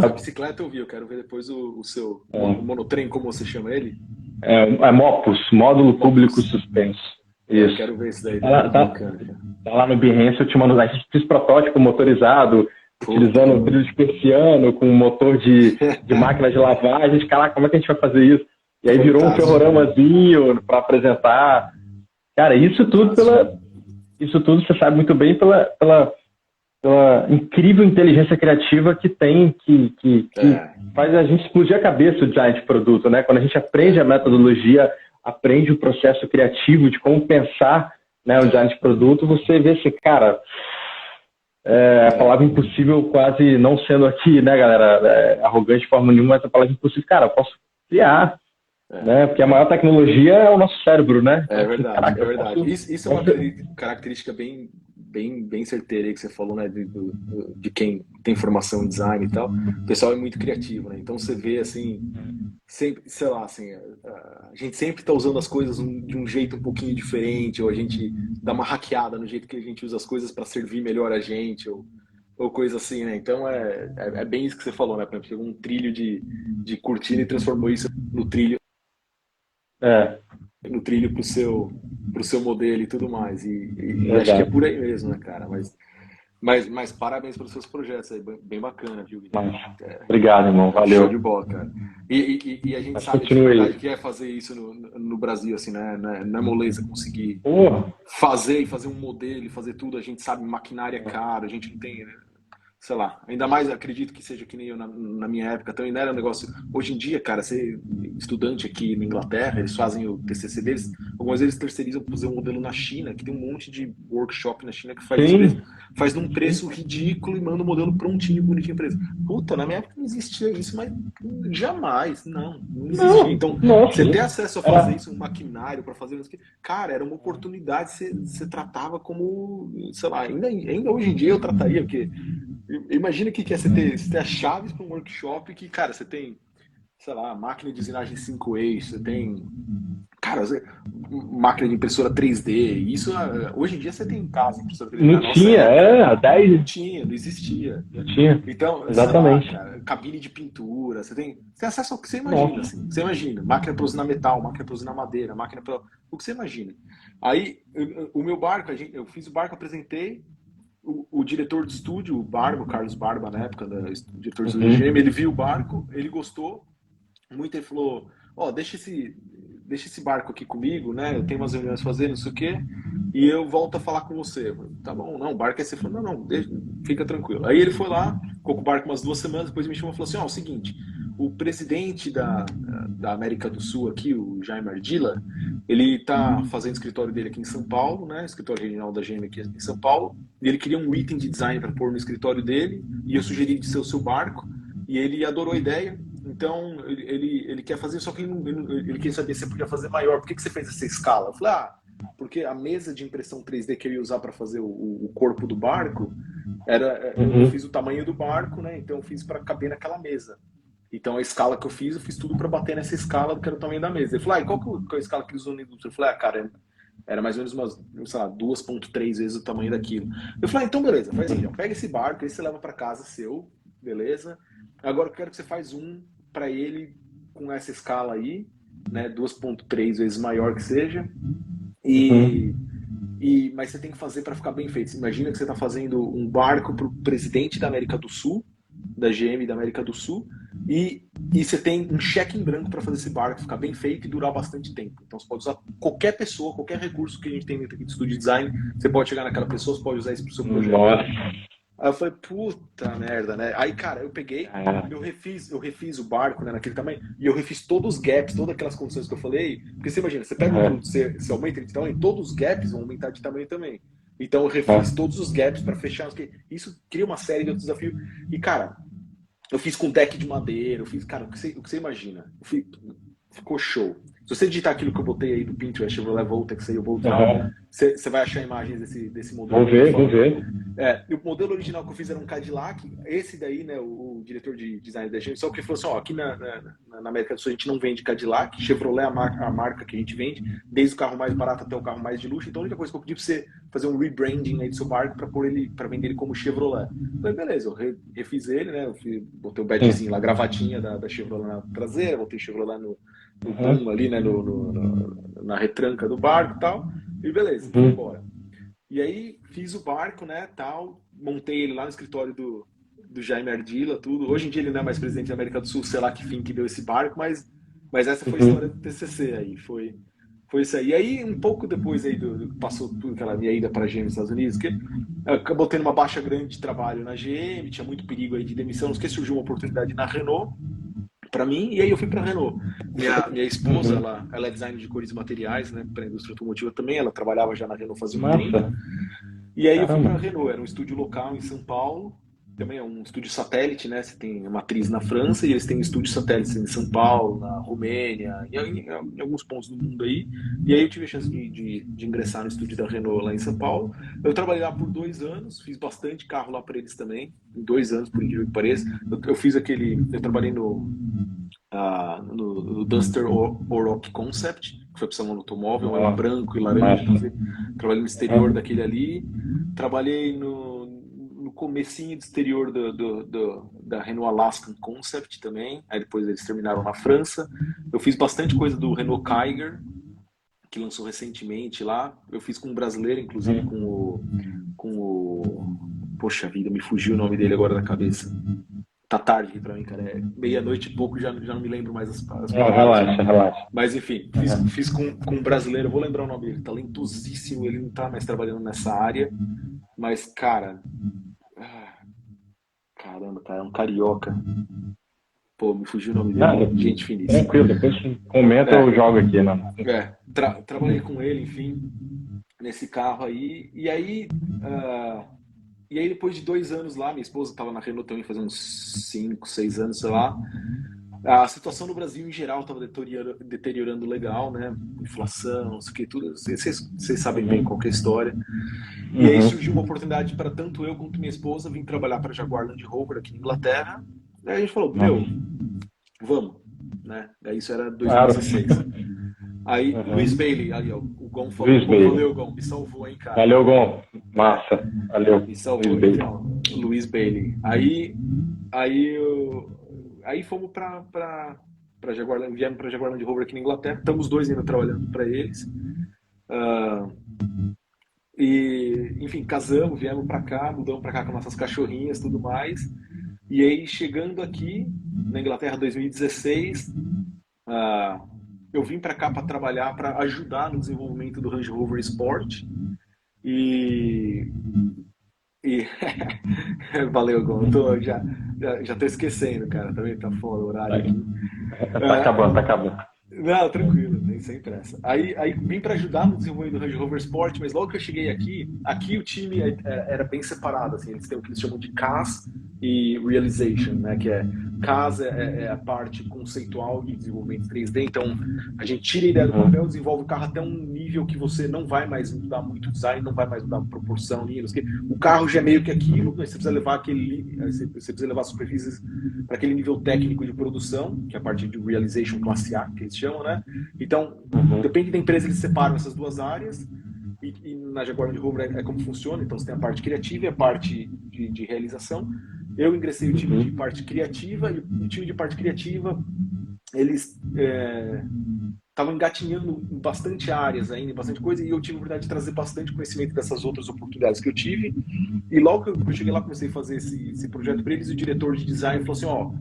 [SPEAKER 3] a bicicleta eu vi, eu quero ver depois o seu o monotrem, como você chama ele?
[SPEAKER 2] É MOPUS, Módulo Público Suspenso. Isso.
[SPEAKER 3] Eu quero ver isso daí.
[SPEAKER 2] Tá lá no Behance, eu te mando, a gente fez protótipo motorizado, utilizando o trilho de persiano, com motor de máquina de lavagem. Caraca, como é que a gente vai fazer isso? E aí virou um ferroramazinho para apresentar. Cara, isso tudo você sabe muito bem pela incrível inteligência criativa que tem, que faz a gente explodir a cabeça o design de produto, né? Quando a gente aprende a metodologia, aprende o processo criativo de como pensar, né, o design de produto, você vê assim, cara, a palavra impossível quase não sendo aqui, né, galera, arrogante de forma nenhuma, mas a palavra impossível, cara, eu posso criar. Né? Porque a maior tecnologia é o nosso cérebro, né?
[SPEAKER 3] É verdade, caraca, é verdade. Isso é uma característica bem certeira aí que você falou, né? De quem tem formação em design e tal. O pessoal é muito criativo, né? Então você vê assim, sempre, sei lá, assim, a gente sempre está usando as coisas de um jeito um pouquinho diferente, ou a gente dá uma hackeada no jeito que a gente usa as coisas para servir melhor a gente, ou coisa assim, né? Então é bem isso que você falou, né? Por exemplo, pegou um trilho de cortina e transformou isso no trilho. No trilho pro seu modelo e tudo mais. E acho que é por aí mesmo, né, cara? Mas parabéns pelos seus projetos aí, bem bacana, viu?
[SPEAKER 2] Obrigado, irmão. Valeu.
[SPEAKER 3] Show de bola, cara. E a gente sabe a dificuldade que é fazer isso no Brasil, assim, né? Não é moleza conseguir fazer um modelo e fazer tudo. A gente sabe, maquinária é caro, a gente não tem, né? Sei lá, ainda mais acredito que seja que nem eu na minha época também, não era um negócio. Hoje em dia, cara, ser estudante aqui na Inglaterra, eles fazem o TCC deles, algumas vezes terceirizam para fazer um modelo na China, que tem um monte de workshop na China que faz num preço ridículo e manda o modelo prontinho, bonitinho pra eles. Puta, na minha época não existia isso, mas jamais, não existia. Então, você ter acesso a fazer isso, um maquinário para fazer isso, cara, era uma oportunidade, você tratava como, sei lá, ainda hoje em dia eu trataria, porque imagina que é você ter as chaves para um workshop que, cara, você tem, sei lá, máquina de usinagem 5 eixos, você tem, cara, máquina de impressora 3D, isso, hoje em dia você tem em casa impressora 3D.
[SPEAKER 2] Não tinha, há 10...
[SPEAKER 3] Não tinha, não existia.
[SPEAKER 2] Não tinha,
[SPEAKER 3] então,
[SPEAKER 2] exatamente.
[SPEAKER 3] Lá, cara, cabine de pintura, você tem acesso ao que você imagina, assim, você imagina, máquina para usinar metal, máquina para usinar madeira, máquina para... o que você imagina. Aí, o meu barco, eu fiz o barco, apresentei, o diretor do estúdio, o Carlos Barba, na época, diretor do estúdio GM, ele viu o barco, ele gostou muito, ele falou, deixa esse barco aqui comigo, né, eu tenho umas reuniões fazendo, não sei o quê, e eu volto a falar com você. Eu falei, tá bom, não, o barco é você. Falou, não, fica tranquilo. Aí ele foi lá, ficou com o barco umas 2 semanas, depois me chamou e falou assim, é o seguinte, o presidente da América do Sul aqui, o Jaime Ardila, ele tá fazendo o escritório dele aqui em São Paulo, né, escritório regional da GM aqui em São Paulo, e ele queria um item de design para pôr no escritório dele, e eu sugeri de ser o seu barco, e ele adorou a ideia. Então, ele quer fazer, só que ele queria saber se você podia fazer maior. Por que você fez essa escala? Eu falei, porque a mesa de impressão 3D que eu ia usar para fazer o corpo do barco, eu fiz o tamanho do barco, né? Então eu fiz para caber naquela mesa. Então a escala que eu fiz tudo para bater nessa escala que era o tamanho da mesa. Ele falou, e qual que é a escala que eles usam na indústria? Eu falei, cara, era mais ou menos umas, sei lá, 2,3 vezes o tamanho daquilo. Eu falei, então beleza, faz assim, pega esse barco, aí você leva para casa seu, beleza? Agora eu quero que você faz um para ele com essa escala aí, né, 2,3 vezes maior que seja, mas você tem que fazer para ficar bem feito. Você imagina que você está fazendo um barco para o presidente da América do Sul, da GM da América do Sul, e você tem um cheque em branco para fazer esse barco ficar bem feito e durar bastante tempo. Então você pode usar qualquer pessoa, qualquer recurso que a gente tem dentro aqui de estúdio de design, você pode chegar naquela pessoa, você pode usar isso para o seu projeto.
[SPEAKER 2] Nossa.
[SPEAKER 3] Aí eu falei, puta merda, né? Aí, cara, eu peguei,
[SPEAKER 2] Ah,
[SPEAKER 3] eu refiz o barco, né, naquele tamanho, e eu refiz todos os gaps, todas aquelas condições que eu falei, porque você imagina, você pega um
[SPEAKER 2] aham,
[SPEAKER 3] produto, você aumenta ele de tamanho, todos os gaps vão aumentar de tamanho também. Então eu refiz
[SPEAKER 2] ah,
[SPEAKER 3] todos os gaps para fechar, isso cria uma série de outros desafios. E, cara, eu fiz com deck de madeira, eu fiz, cara, o que você imagina? Ficou show. Se você digitar aquilo que eu botei aí do Pinterest, Chevrolet Voltex aí, o Bolt Run,
[SPEAKER 2] aham.
[SPEAKER 3] você vai achar imagens desse modelo
[SPEAKER 2] Vou
[SPEAKER 3] que eu tô
[SPEAKER 2] ver, vou
[SPEAKER 3] falando.
[SPEAKER 2] ver.
[SPEAKER 3] E o modelo original que eu fiz era um Cadillac. Esse daí, né, o diretor de design da gente, só que ele falou assim, ó, aqui na América do Sul a gente não vende Cadillac, Chevrolet é a marca que a gente vende, desde o carro mais barato até o carro mais de luxo. Então a única coisa que eu pedi pra você fazer um rebranding aí do seu barco para vender ele como Chevrolet. Eu falei, beleza, eu refiz ele, né, botei o badgezinho lá, gravatinha da Chevrolet na traseira, botei Chevrolet no
[SPEAKER 2] Aham,
[SPEAKER 3] boom ali, né, na retranca do barco e tal, e beleza, fui
[SPEAKER 2] uhum.
[SPEAKER 3] embora. E aí fiz o barco, né, tal, montei ele lá no escritório do Jaime Ardila, tudo. Hoje em dia ele não é mais presidente da América do Sul, sei lá que fim que deu esse barco, mas essa foi a história
[SPEAKER 2] Uhum.
[SPEAKER 3] do TCC aí, foi isso aí. E aí, um pouco depois aí passou tudo aquela minha ida para a GM nos Estados Unidos, que acabou tendo uma baixa grande de trabalho na GM, tinha muito perigo aí de demissão, não sei se surgiu uma oportunidade na Renault, para mim, e aí eu fui para a Renault. Minha esposa,
[SPEAKER 2] Uhum.
[SPEAKER 3] ela é designer de cores e materiais, né, para a indústria automotiva também, ela trabalhava já na Renault fazia um tempo,
[SPEAKER 2] Massa.
[SPEAKER 3] e aí eu fui
[SPEAKER 2] Caramba.
[SPEAKER 3] para a Renault, era um estúdio local em São Paulo, também é um estúdio satélite, né, você tem uma matriz na França e eles têm estúdios satélites em São Paulo, na Romênia, em alguns pontos do mundo aí, e aí eu tive a chance de ingressar no estúdio da Renault lá em São Paulo. Eu trabalhei lá por 2 anos, fiz bastante carro lá para eles também, em 2 anos, por incrível que pareça. Eu trabalhei no Duster Oroch Concept, que foi para o salão do automóvel, é um
[SPEAKER 2] Ó,
[SPEAKER 3] branco e laranja.
[SPEAKER 2] massa.
[SPEAKER 3] Trabalhei no exterior
[SPEAKER 2] Aham.
[SPEAKER 3] daquele ali, trabalhei no comecinho do exterior da Renault Alaskan Concept também, aí depois eles terminaram na França. Eu fiz bastante coisa do Renault Kiger, que lançou recentemente lá. Eu fiz com um brasileiro, inclusive
[SPEAKER 2] Uhum.
[SPEAKER 3] com o. Poxa vida, me fugiu o nome dele agora da cabeça. Tá tarde aqui pra mim, cara. É meia-noite e pouco, já não me lembro mais as
[SPEAKER 2] Não,
[SPEAKER 3] palavras já.
[SPEAKER 2] relaxa, relaxa.
[SPEAKER 3] Mas enfim,
[SPEAKER 2] Aham.
[SPEAKER 3] fiz com um brasileiro, eu vou lembrar o nome dele, talentosíssimo, ele não tá mais trabalhando nessa área, mas cara, ah, caramba, cara, é um carioca. Pô, me fugiu o nome dele.
[SPEAKER 2] Nada,
[SPEAKER 3] Gente finíssima.
[SPEAKER 2] tranquilo, depois comenta, eu
[SPEAKER 3] É,
[SPEAKER 2] jogo aqui, né?
[SPEAKER 3] trabalhei com ele, enfim, nesse carro aí, e aí depois de 2 anos lá, minha esposa estava na Renault também fazendo uns 5, 6 anos, sei lá. A situação no Brasil em geral estava deteriorando legal, né? Inflação, não sei o que, tudo. Vocês sabem bem qual
[SPEAKER 2] Uhum.
[SPEAKER 3] que é a história. E aí
[SPEAKER 2] Uhum.
[SPEAKER 3] surgiu uma oportunidade para tanto eu quanto minha esposa vir trabalhar para a Jaguar Land Rover aqui na Inglaterra. Aí a gente falou, meu,
[SPEAKER 2] Nossa.
[SPEAKER 3] vamos, né? Aí isso era
[SPEAKER 2] Claro.
[SPEAKER 3] 2016. Aí, Luiz
[SPEAKER 2] Uhum.
[SPEAKER 3] Bailey, aí ó, o Gon falou,
[SPEAKER 2] Luiz
[SPEAKER 3] pô,
[SPEAKER 2] Bailey.
[SPEAKER 3] valeu, Gon, me salvou, hein, cara.
[SPEAKER 2] Valeu, Gon.
[SPEAKER 3] É,
[SPEAKER 2] Massa. Valeu,
[SPEAKER 3] me
[SPEAKER 2] Luiz
[SPEAKER 3] salvou.
[SPEAKER 2] Bailey.
[SPEAKER 3] Então, Luiz Bailey. Aí fomos para Jaguar, viemos para Jaguar Land Rover aqui na Inglaterra. Estamos dois ainda trabalhando para eles. Ah, e, enfim, casamos, viemos para cá, mudamos para cá com nossas cachorrinhas, tudo mais. E aí, chegando aqui na Inglaterra, 2016, ah, eu vim para cá para trabalhar, para ajudar no desenvolvimento do Range Rover Sport. E E valeu, Gon. Já tô esquecendo, cara. Também tá fora o horário aqui.
[SPEAKER 2] Tá
[SPEAKER 3] Ah,
[SPEAKER 2] acabando, tá acabando.
[SPEAKER 3] não, tranquilo, tem sem pressa. Aí vim para ajudar no desenvolvimento do Range Rover Sport, mas logo que eu cheguei aqui o time era bem separado, assim, eles têm o que eles chamam de CAS e Realization, né, que CAS é a parte conceitual de desenvolvimento 3D, então a gente tira a ideia do
[SPEAKER 2] Uhum.
[SPEAKER 3] papel, desenvolve o carro até um nível que você não vai mais mudar muito o design, não vai mais mudar a proporção, o carro já é meio que aquilo, mas você precisa levar você precisa levar superfícies para aquele nível técnico de produção, que é a parte de Realization classe A, que eles chamam, né? Então,
[SPEAKER 2] Uhum.
[SPEAKER 3] depende da empresa, eles separam essas duas áreas. E na Jaguar Land Rover é como funciona. Então, você tem a parte criativa e a parte de realização. Eu ingressei no time de
[SPEAKER 2] Uhum.
[SPEAKER 3] parte criativa e o time de parte criativa, eles estavam engatinhando em bastante áreas ainda, em bastante coisa, e eu tive a oportunidade de trazer bastante conhecimento dessas outras oportunidades que eu tive. E logo que eu cheguei lá, comecei a fazer esse projeto para eles, o diretor de design falou assim, ó,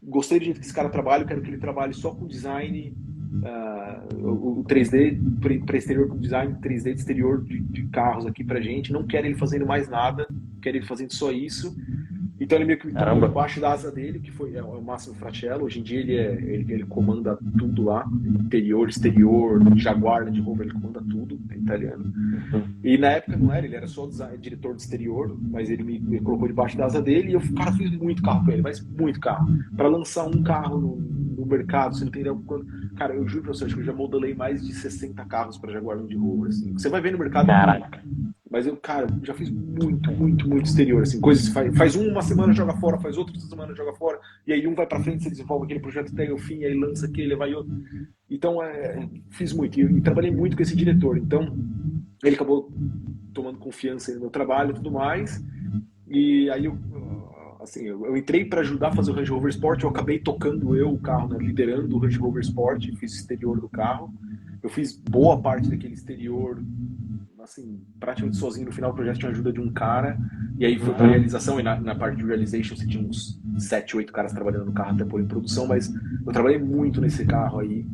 [SPEAKER 3] gostei do jeito que esse cara trabalha, eu quero que ele trabalhe só com design, o 3D para exterior, com design 3D de exterior de carros aqui pra gente, não quero ele fazendo mais nada que era ele fazendo só isso. Então ele meio que me colocou embaixo da asa dele, que é o Máximo Fratello. Hoje em dia ele comanda tudo lá, interior, exterior, Jaguar, Land Rover, ele comanda tudo, é italiano. E na época não era, ele era só diretor de exterior, mas ele me colocou debaixo da asa dele e eu, cara, fiz muito carro com ele, mas muito carro. Para lançar um carro no mercado, você não tem ideia quando. Cara, eu juro pra você, acho que eu já modelei mais de 60 carros para Jaguar Land Rover, assim. Você vai ver no mercado.
[SPEAKER 2] Caraca.
[SPEAKER 3] Mas eu, cara, já fiz muito exterior, assim, coisas, faz uma semana joga fora, faz outra semana joga fora, e aí um vai pra frente, você desenvolve aquele projeto até o fim, aí lança aquele, vai outro. Então, fiz muito, e trabalhei muito com esse diretor, então ele acabou tomando confiança no meu trabalho e tudo mais, e aí eu entrei para ajudar a fazer o Range Rover Sport, eu acabei tocando o carro, né, liderando o Range Rover Sport, fiz o exterior do carro, eu fiz boa parte daquele exterior, assim, praticamente sozinho. No final do projeto tinha a ajuda de um cara, e aí foi pra realização, e na parte de realization você tinha uns 7, 8 caras trabalhando no carro até pôr em produção, mas eu trabalhei muito nesse carro aí,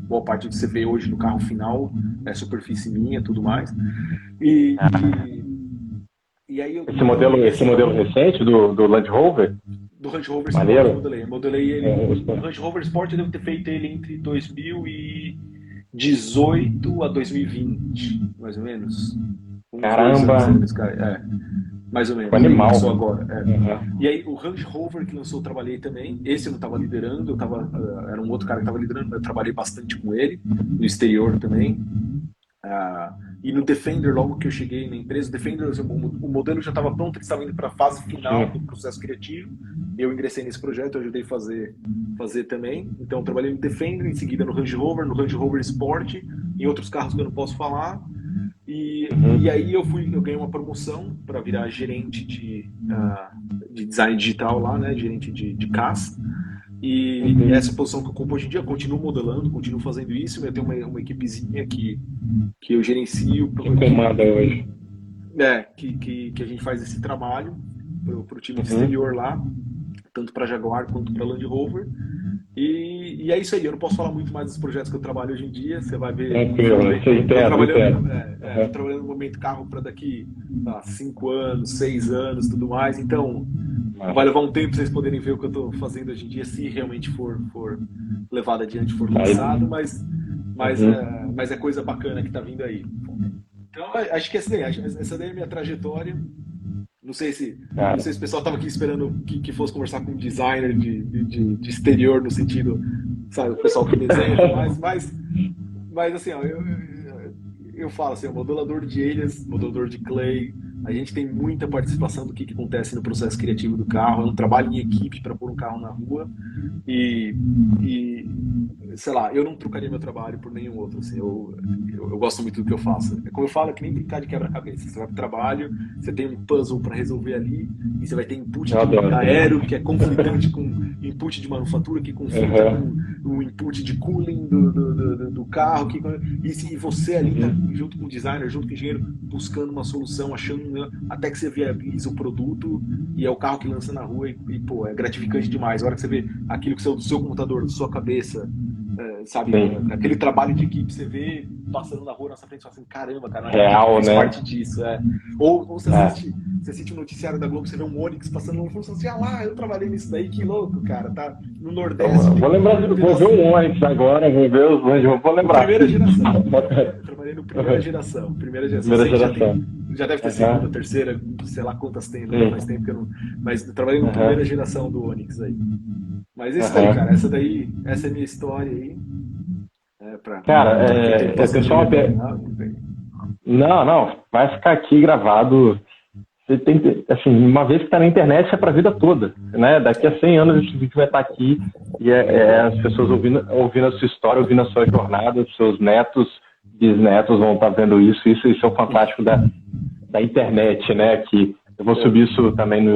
[SPEAKER 3] boa parte do que você vê hoje no carro final é superfície minha, tudo mais, e aí
[SPEAKER 2] esse modelo recente do Land Rover?
[SPEAKER 3] Do Range Rover
[SPEAKER 2] Sport,
[SPEAKER 3] eu modelei ele, o Range Rover Sport eu devo ter feito ele entre 2018 a 2020, mais ou menos.
[SPEAKER 2] Caramba!
[SPEAKER 3] Mais ou menos.
[SPEAKER 2] O animal.
[SPEAKER 3] Só agora. E aí, o Range Rover que lançou, eu trabalhei também. Esse eu não estava liderando, era um outro cara que estava liderando, mas eu trabalhei bastante com ele, no exterior também. E no Defender, logo que eu cheguei na empresa, o Defender, o modelo já estava pronto, ele estava indo para a fase final do processo criativo. Eu ingressei nesse projeto, eu ajudei a fazer também. Então, eu trabalhei no Defender, em seguida no Range Rover Sport, em outros carros que eu não posso falar. E aí eu ganhei uma promoção para virar gerente de design digital lá, né? Gerente de CAS. E essa posição que eu ocupo hoje em dia, continuo modelando, continuo fazendo isso. Eu tenho uma equipezinha que eu gerencio.
[SPEAKER 2] Que comanda hoje.
[SPEAKER 3] Que a gente faz esse trabalho para o time exterior lá, tanto para Jaguar quanto para Land Rover. E é isso aí, eu não posso falar muito mais dos projetos que eu trabalho hoje em dia, você vai ver. Eu trabalhando no momento carro para daqui a 5 anos, 6 anos, tudo mais, então vai levar um tempo para vocês poderem ver o que eu estou fazendo hoje em dia, se realmente for levado adiante, for lançado, mas é coisa bacana que está vindo aí. Então acho que essa daí é a minha trajetória. Não sei se o pessoal estava aqui esperando que fosse conversar com um designer de exterior, no sentido, sabe, o pessoal que desenha, mas assim, ó, eu falo assim, modelador de ilhas, modelador de clay, a gente tem muita participação do que acontece no processo criativo do carro, é um trabalho em equipe para pôr um carro na rua e sei lá, eu não trocaria meu trabalho por nenhum outro, assim, eu gosto muito do que eu faço. É como eu falo, é que nem brincar de quebra-cabeça. Você vai pro trabalho, você tem um puzzle para resolver ali, e você vai ter input de aero, que é conflitante com input de manufatura, que conflita com o input de cooling do carro, e você ali tá junto com o designer, junto com o engenheiro, buscando uma solução, achando, até que você viabiliza o produto, e é o carro que lança na rua, e pô, é gratificante demais. A hora que você vê aquilo que saiu do seu computador, da sua cabeça, sabe, aquele trabalho de equipe, você vê passando na rua, na nossa frente, você fala assim, caramba, cara,
[SPEAKER 2] real,
[SPEAKER 3] faz
[SPEAKER 2] né?
[SPEAKER 3] parte disso, Ou você assiste um noticiário da Globo, você vê um Onix passando no fundo, você fala assim, lá, eu trabalhei nisso daí, que louco, cara, tá no Nordeste.
[SPEAKER 2] Vou ver um Onix agora, vou ver os Land Rover, vou lembrar.
[SPEAKER 3] Primeira geração. Eu trabalhei no primeira geração. Já deve ter segunda, terceira, sei lá quantas tem, né? Faz tempo que eu não... Mas eu trabalhei na primeira geração do Onix aí. Mas isso daí, cara, essa é a minha história aí.
[SPEAKER 2] Cara, eu tenho só uma pergunta. Não, vai ficar aqui gravado. Você tem, assim, uma vez que está na internet, é para a vida toda, né? Daqui a 100 anos esse vídeo vai estar aqui e as pessoas ouvindo a sua história, ouvindo a sua jornada, os seus netos, bisnetos vão estar vendo isso é o fantástico da internet, né? Que eu vou subir isso também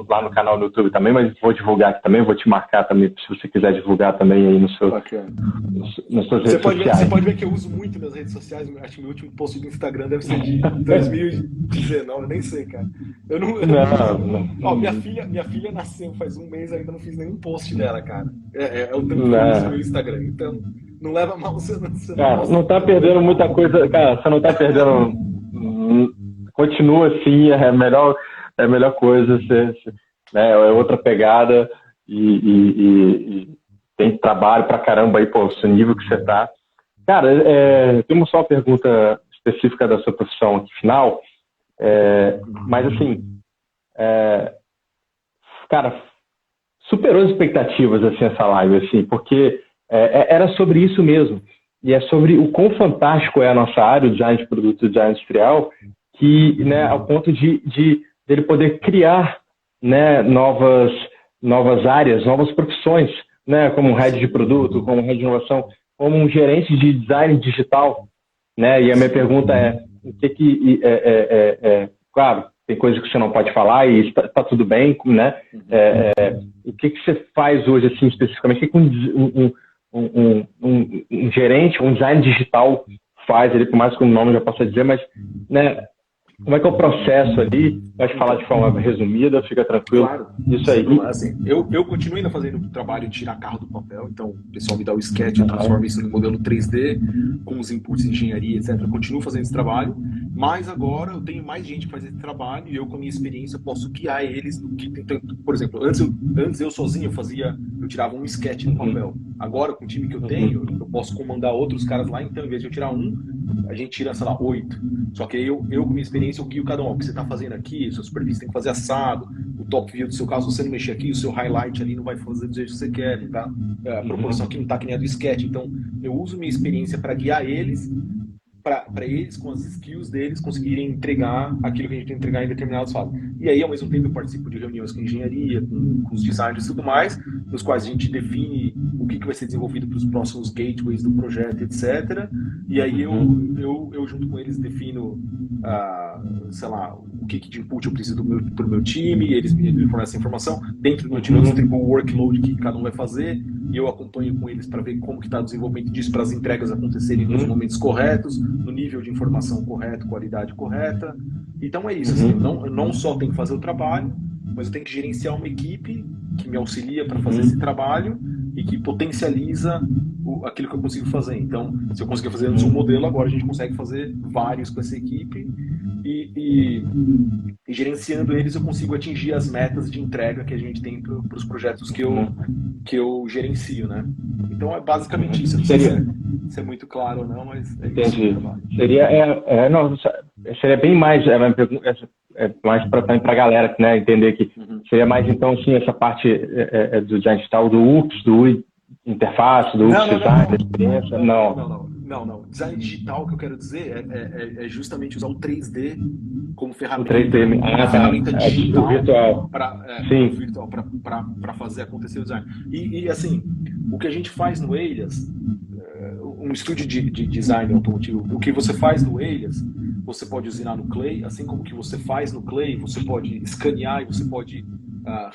[SPEAKER 2] lá no canal do YouTube também, mas vou divulgar aqui também, vou te marcar também, se você quiser divulgar também aí nas suas redes sociais.
[SPEAKER 3] Você pode ver que eu uso muito nas redes sociais, acho que meu último post do Instagram deve ser de 2019, nem sei, cara. Ó, minha filha nasceu faz um mês, ainda não fiz nenhum post dela, cara. É o tanto que eu uso no Instagram, então não leva mal você
[SPEAKER 2] cara, não tá perdendo muita coisa, cara, você não tá perdendo... continua assim, é a melhor coisa, né, é outra pegada e tem trabalho pra caramba aí, pô, o nível que você tá. Cara, temos só uma pergunta específica da sua profissão aqui, final, mas assim, cara, superou as expectativas, assim, essa live, assim, porque era sobre isso mesmo. E é sobre o quão fantástico é a nossa área, o design de produto, o design industrial, que, né, ao ponto de ele poder criar, né, novas áreas, novas profissões, né, como um head de produto, como um head de inovação, como um gerente de design digital, né? E a minha pergunta o que claro, tem coisas que você não pode falar e está tudo bem, né? O que você faz hoje, assim, especificamente? O que um gerente, um design digital faz, ele, por mais que o nome já possa dizer, mas, né, como é que é o processo ali? Pode falar de forma resumida, fica tranquilo.
[SPEAKER 3] Claro.
[SPEAKER 2] Isso aí.
[SPEAKER 3] Assim, eu continuo ainda fazendo o trabalho de tirar carro do papel, então o pessoal me dá o sketch, eu transformo isso no modelo 3D, com os inputs de engenharia, etc. Eu continuo fazendo esse trabalho, mas agora eu tenho mais gente que faz esse trabalho e eu, com a minha experiência, posso guiar eles no que tem. Por exemplo, antes eu sozinho eu tirava um sketch no papel. Agora, com o time que eu tenho, eu posso comandar outros caras lá, então, em vez de eu tirar a gente tira, sei lá, 8. Só que eu com minha experiência, eu guio cada um. O que você está fazendo aqui, sua superfície tem que fazer assado, o top view do seu caso, se você não mexer aqui, o seu highlight ali não vai fazer do jeito que você quer, tá? A proporção aqui não está que nem a do sketch. Então, eu uso minha experiência para guiar eles, para eles, com as skills deles, conseguirem entregar aquilo que a gente tem que entregar em determinadas fases. E aí, ao mesmo tempo, eu participo de reuniões com engenharia, com os designers e tudo mais, nos quais a gente define o que vai ser desenvolvido para os próximos gateways do projeto, etc. E aí, eu junto com eles, defino, sei lá, o que de input eu preciso para o meu time, eles me fornecem essa informação. Dentro do meu time, eu distribuo o workload que cada um vai fazer, e eu acompanho com eles para ver como que está o desenvolvimento disso, para as entregas acontecerem nos momentos corretos, no nível de informação correto, qualidade correta. Então é isso, assim, eu não só tenho que fazer o trabalho, mas eu tenho que gerenciar uma equipe que me auxilia para fazer esse trabalho e que potencializa aquilo que eu consigo fazer. Então, se eu conseguir fazer antes um modelo, agora a gente consegue fazer vários com essa equipe e gerenciando eles eu consigo atingir as metas de entrega que a gente tem para os projetos que eu gerencio, né? Então é basicamente isso. Não sei se é muito claro ou não, mas é isso.
[SPEAKER 2] Entendi. Seria bem mais, mais para a galera, né, entender que seria mais, então, sim, essa parte do design digital, do UX, do interface, do UX design, da experiência?
[SPEAKER 3] Não. Design digital, que eu quero dizer, é justamente usar o 3D como ferramenta.
[SPEAKER 2] O 3D,
[SPEAKER 3] ferramenta digital,
[SPEAKER 2] virtual.
[SPEAKER 3] Virtual para fazer acontecer o design. E assim, o que a gente faz no Elias, um estúdio de design automotivo, o que você faz no Elias, você pode usinar no Clay, assim como o que você faz no Clay, você pode escanear e você pode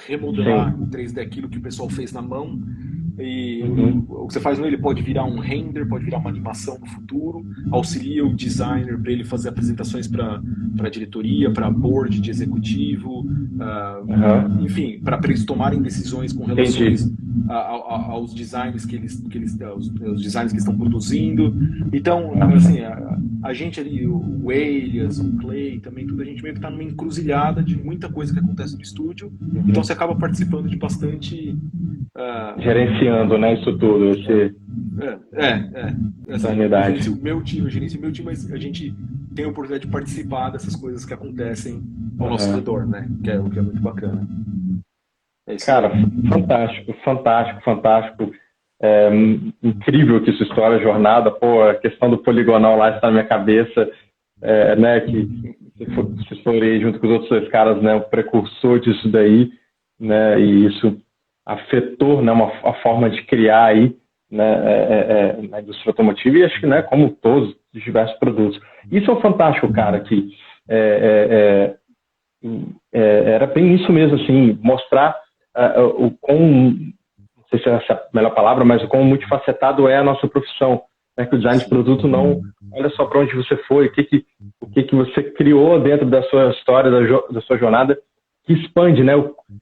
[SPEAKER 3] remodelar em 3D aquilo que o pessoal fez na mão. E o que você faz nele pode virar um render, pode virar uma animação no futuro, auxilia o designer para ele fazer apresentações para a diretoria, para board de executivo, enfim, para eles tomarem decisões com relação aos designs os designs que estão produzindo. Então, assim, a gente ali, o Elias, o Clay, também tudo, a gente meio que está numa encruzilhada de muita coisa que acontece no estúdio, então você acaba participando de bastante...
[SPEAKER 2] gerenciando, né, isso tudo.
[SPEAKER 3] Essa unidade. Eu gerencio meu time, mas a gente tem a oportunidade de participar dessas coisas que acontecem ao nosso redor, né, o que é muito bacana. É isso.
[SPEAKER 2] Cara, fantástico. Incrível que sua história, jornada, a questão do poligonal lá está na minha cabeça, né, que você foi junto com os outros dois caras, né, o precursor disso daí, né, e isso afetou, né, a forma de criar aí, né, na indústria automotiva e acho que, né, como todos os diversos produtos. Isso é fantástico, cara, que era bem isso mesmo, assim, mostrar o quão, não sei se é essa a melhor palavra, mas o quão multifacetado é a nossa profissão, né, que o design de produto não, olha só para onde você foi, o que você criou dentro da sua história, da sua jornada, que expande, né?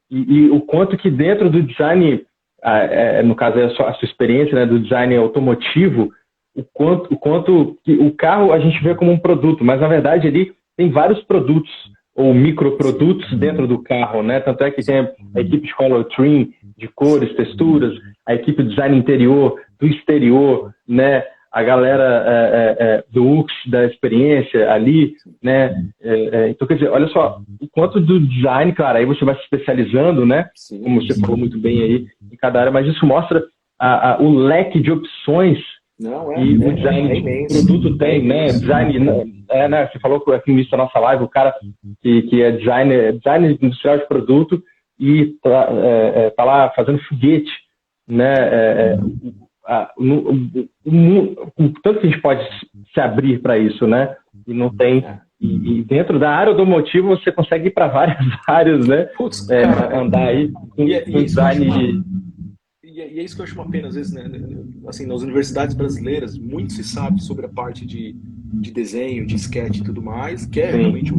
[SPEAKER 2] E o quanto que dentro do design, no caso a sua experiência, né, do design automotivo, o quanto que o carro a gente vê como um produto, mas na verdade ali tem vários produtos ou microprodutos dentro do carro, né? Tanto é que tem a equipe Color Trim, de cores, texturas, a equipe de design interior, do exterior, né? A galera do UX, da experiência ali, né? Então, quer dizer, olha só, o quanto do design, claro, aí você vai se especializando, né?
[SPEAKER 3] Sim,
[SPEAKER 2] como você falou muito bem aí, em cada área, mas isso mostra o leque de opções e o design de produto tem, né? Design, né? Você falou que aqui no início da nossa live, o cara que é design industrial de produto e tá lá fazendo foguete, né? Tanto que a gente pode se abrir para isso, né? E não tem. E dentro da área automotiva você consegue ir para várias áreas, né?
[SPEAKER 3] Putz, cara,
[SPEAKER 2] andar aí com design.
[SPEAKER 3] E é isso que eu acho uma pena, às vezes, né? Assim, nas universidades brasileiras, muito se sabe sobre a parte de desenho, de sketch e tudo mais, que é realmente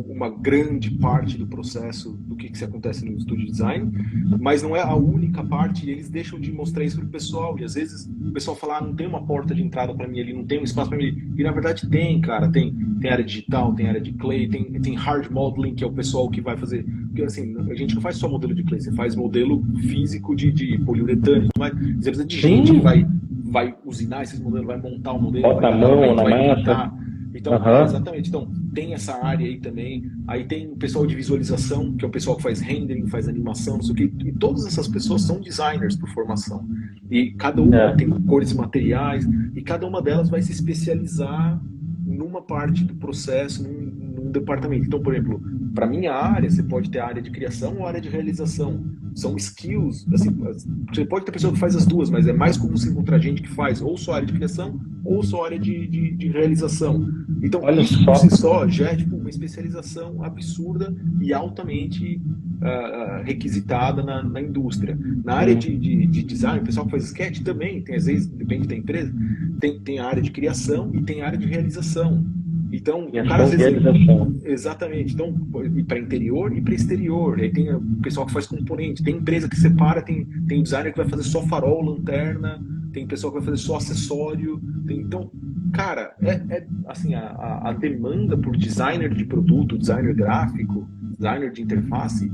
[SPEAKER 3] uma grande parte do processo do que se acontece no estúdio de design, mas não é a única parte, e eles deixam de mostrar isso para o pessoal, e às vezes o pessoal fala, não tem uma porta de entrada para mim ali, não tem um espaço para mim ali, e na verdade tem, cara, tem área digital, tem área de clay, tem hard modeling, que é o pessoal que vai fazer, porque assim, a gente não faz só modelo de clay, você faz modelo físico de poliuretano, mas você precisa de gente que vai usinar esses modelos, vai montar o modelo,
[SPEAKER 2] bota a mão na massa.
[SPEAKER 3] Então, exatamente. Então, tem essa área aí também. Aí tem o pessoal de visualização, que é o pessoal que faz rendering, faz animação, não sei o quê. E todas essas pessoas são designers por formação. E cada uma tem cores e materiais, e cada uma delas vai se especializar numa parte do processo, num departamento. Então, por exemplo, para minha área, você pode ter a área de criação ou a área de realização. São skills, assim, você pode ter pessoa que faz as duas, mas é mais comum você encontrar gente que faz ou só a área de criação ou só a área de realização. Então, olha, isso por si só já é tipo, uma especialização absurda e altamente requisitada na indústria. Na área de design, o pessoal que faz sketch também, tem, às vezes, depende da empresa, tem a área de criação e tem a área de realização. Então, o cara às vezes. Exatamente. Então, para interior e para exterior. Aí tem o pessoal que faz componente, tem empresa que separa, tem designer que vai fazer só farol, lanterna, tem pessoal que vai fazer só acessório. Então, cara, assim, a demanda por designer de produto, designer gráfico, designer de interface,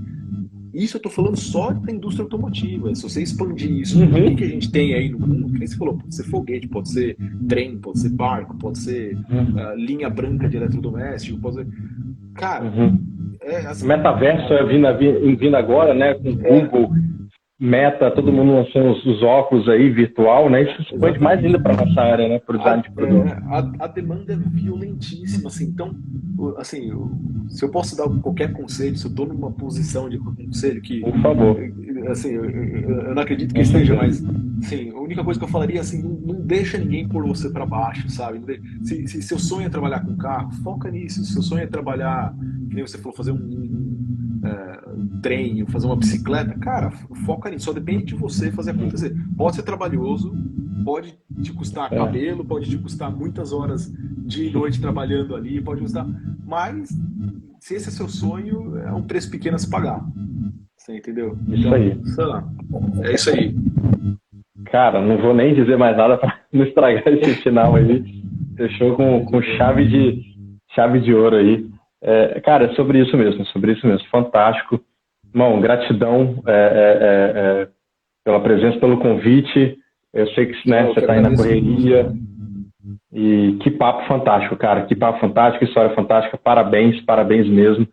[SPEAKER 3] isso eu tô falando só da indústria automotiva. Se você expandir isso, o que a gente tem aí no mundo, que nem você falou, pode ser foguete, pode ser trem, pode ser barco, pode ser linha branca de eletrodoméstico, pode ser... Cara,
[SPEAKER 2] assim, metaverso vindo agora, né, com Google, Meta, todo mundo lançando os óculos aí, virtual, né? Isso se expande mais ainda para nossa área, né? Por design de produto.
[SPEAKER 3] A demanda é violentíssima, assim. Então, assim, se eu posso dar qualquer conselho, se eu estou numa posição de conselho que...
[SPEAKER 2] Por favor.
[SPEAKER 3] Assim, eu não acredito que esteja, mas, assim, a única coisa que eu falaria, assim, não deixa ninguém pôr você para baixo, sabe? Se seu sonho é trabalhar com carro, foca nisso. Se seu sonho é trabalhar, que nem você falou, fazer um trem, fazer uma bicicleta, cara, foca nisso, só depende de você fazer acontecer. Pode ser trabalhoso, pode te custar cabelo, pode te custar muitas horas dia e noite trabalhando ali, pode custar, mas se esse é seu sonho, é um preço pequeno a se pagar. Você entendeu?
[SPEAKER 2] Isso
[SPEAKER 3] então,
[SPEAKER 2] aí.
[SPEAKER 3] Sei lá. É isso aí.
[SPEAKER 2] Cara, não vou nem dizer mais nada para não estragar esse final aí. Fechou com chave de ouro aí. Cara, é sobre isso mesmo. Fantástico. Irmão, gratidão pela presença, pelo convite. Eu sei que você está aí na correria. E que papo fantástico, cara. Que papo fantástico, história fantástica. Parabéns mesmo.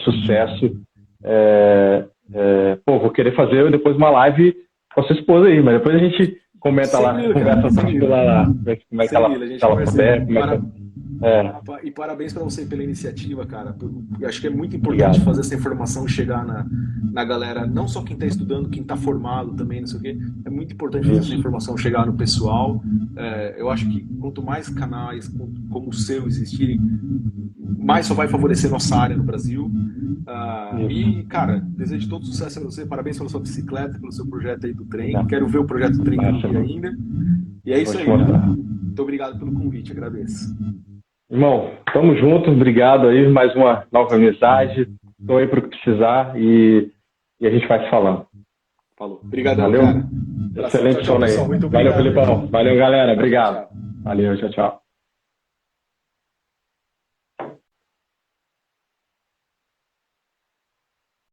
[SPEAKER 2] Sucesso. Vou querer fazer depois uma live com a sua esposa aí, mas depois a gente comenta lá, conversa tranquila lá. Como é que ela puder,
[SPEAKER 3] E parabéns para você pela iniciativa, cara. Eu acho que é muito importante fazer essa informação chegar na galera, não só quem está estudando, quem está formado também, não sei o quê. É muito importante fazer essa informação chegar no pessoal. Eu acho que quanto mais canais como o seu existirem, mais só vai favorecer nossa área no Brasil. E, cara, desejo todo sucesso a você. Parabéns pela sua bicicleta, pelo seu projeto aí do trem. Quero ver o projeto do trem ainda. E é isso aí, cara. Muito obrigado pelo convite, agradeço.
[SPEAKER 2] Irmão, tamo junto, obrigado aí, mais uma nova amizade. Estou aí para o que precisar e a gente vai se falando.
[SPEAKER 3] Falou. Obrigadão,
[SPEAKER 2] valeu,
[SPEAKER 3] cara.
[SPEAKER 2] Excelente som aí. Valeu, Felipão. Valeu, galera. Obrigado. Valeu, tchau.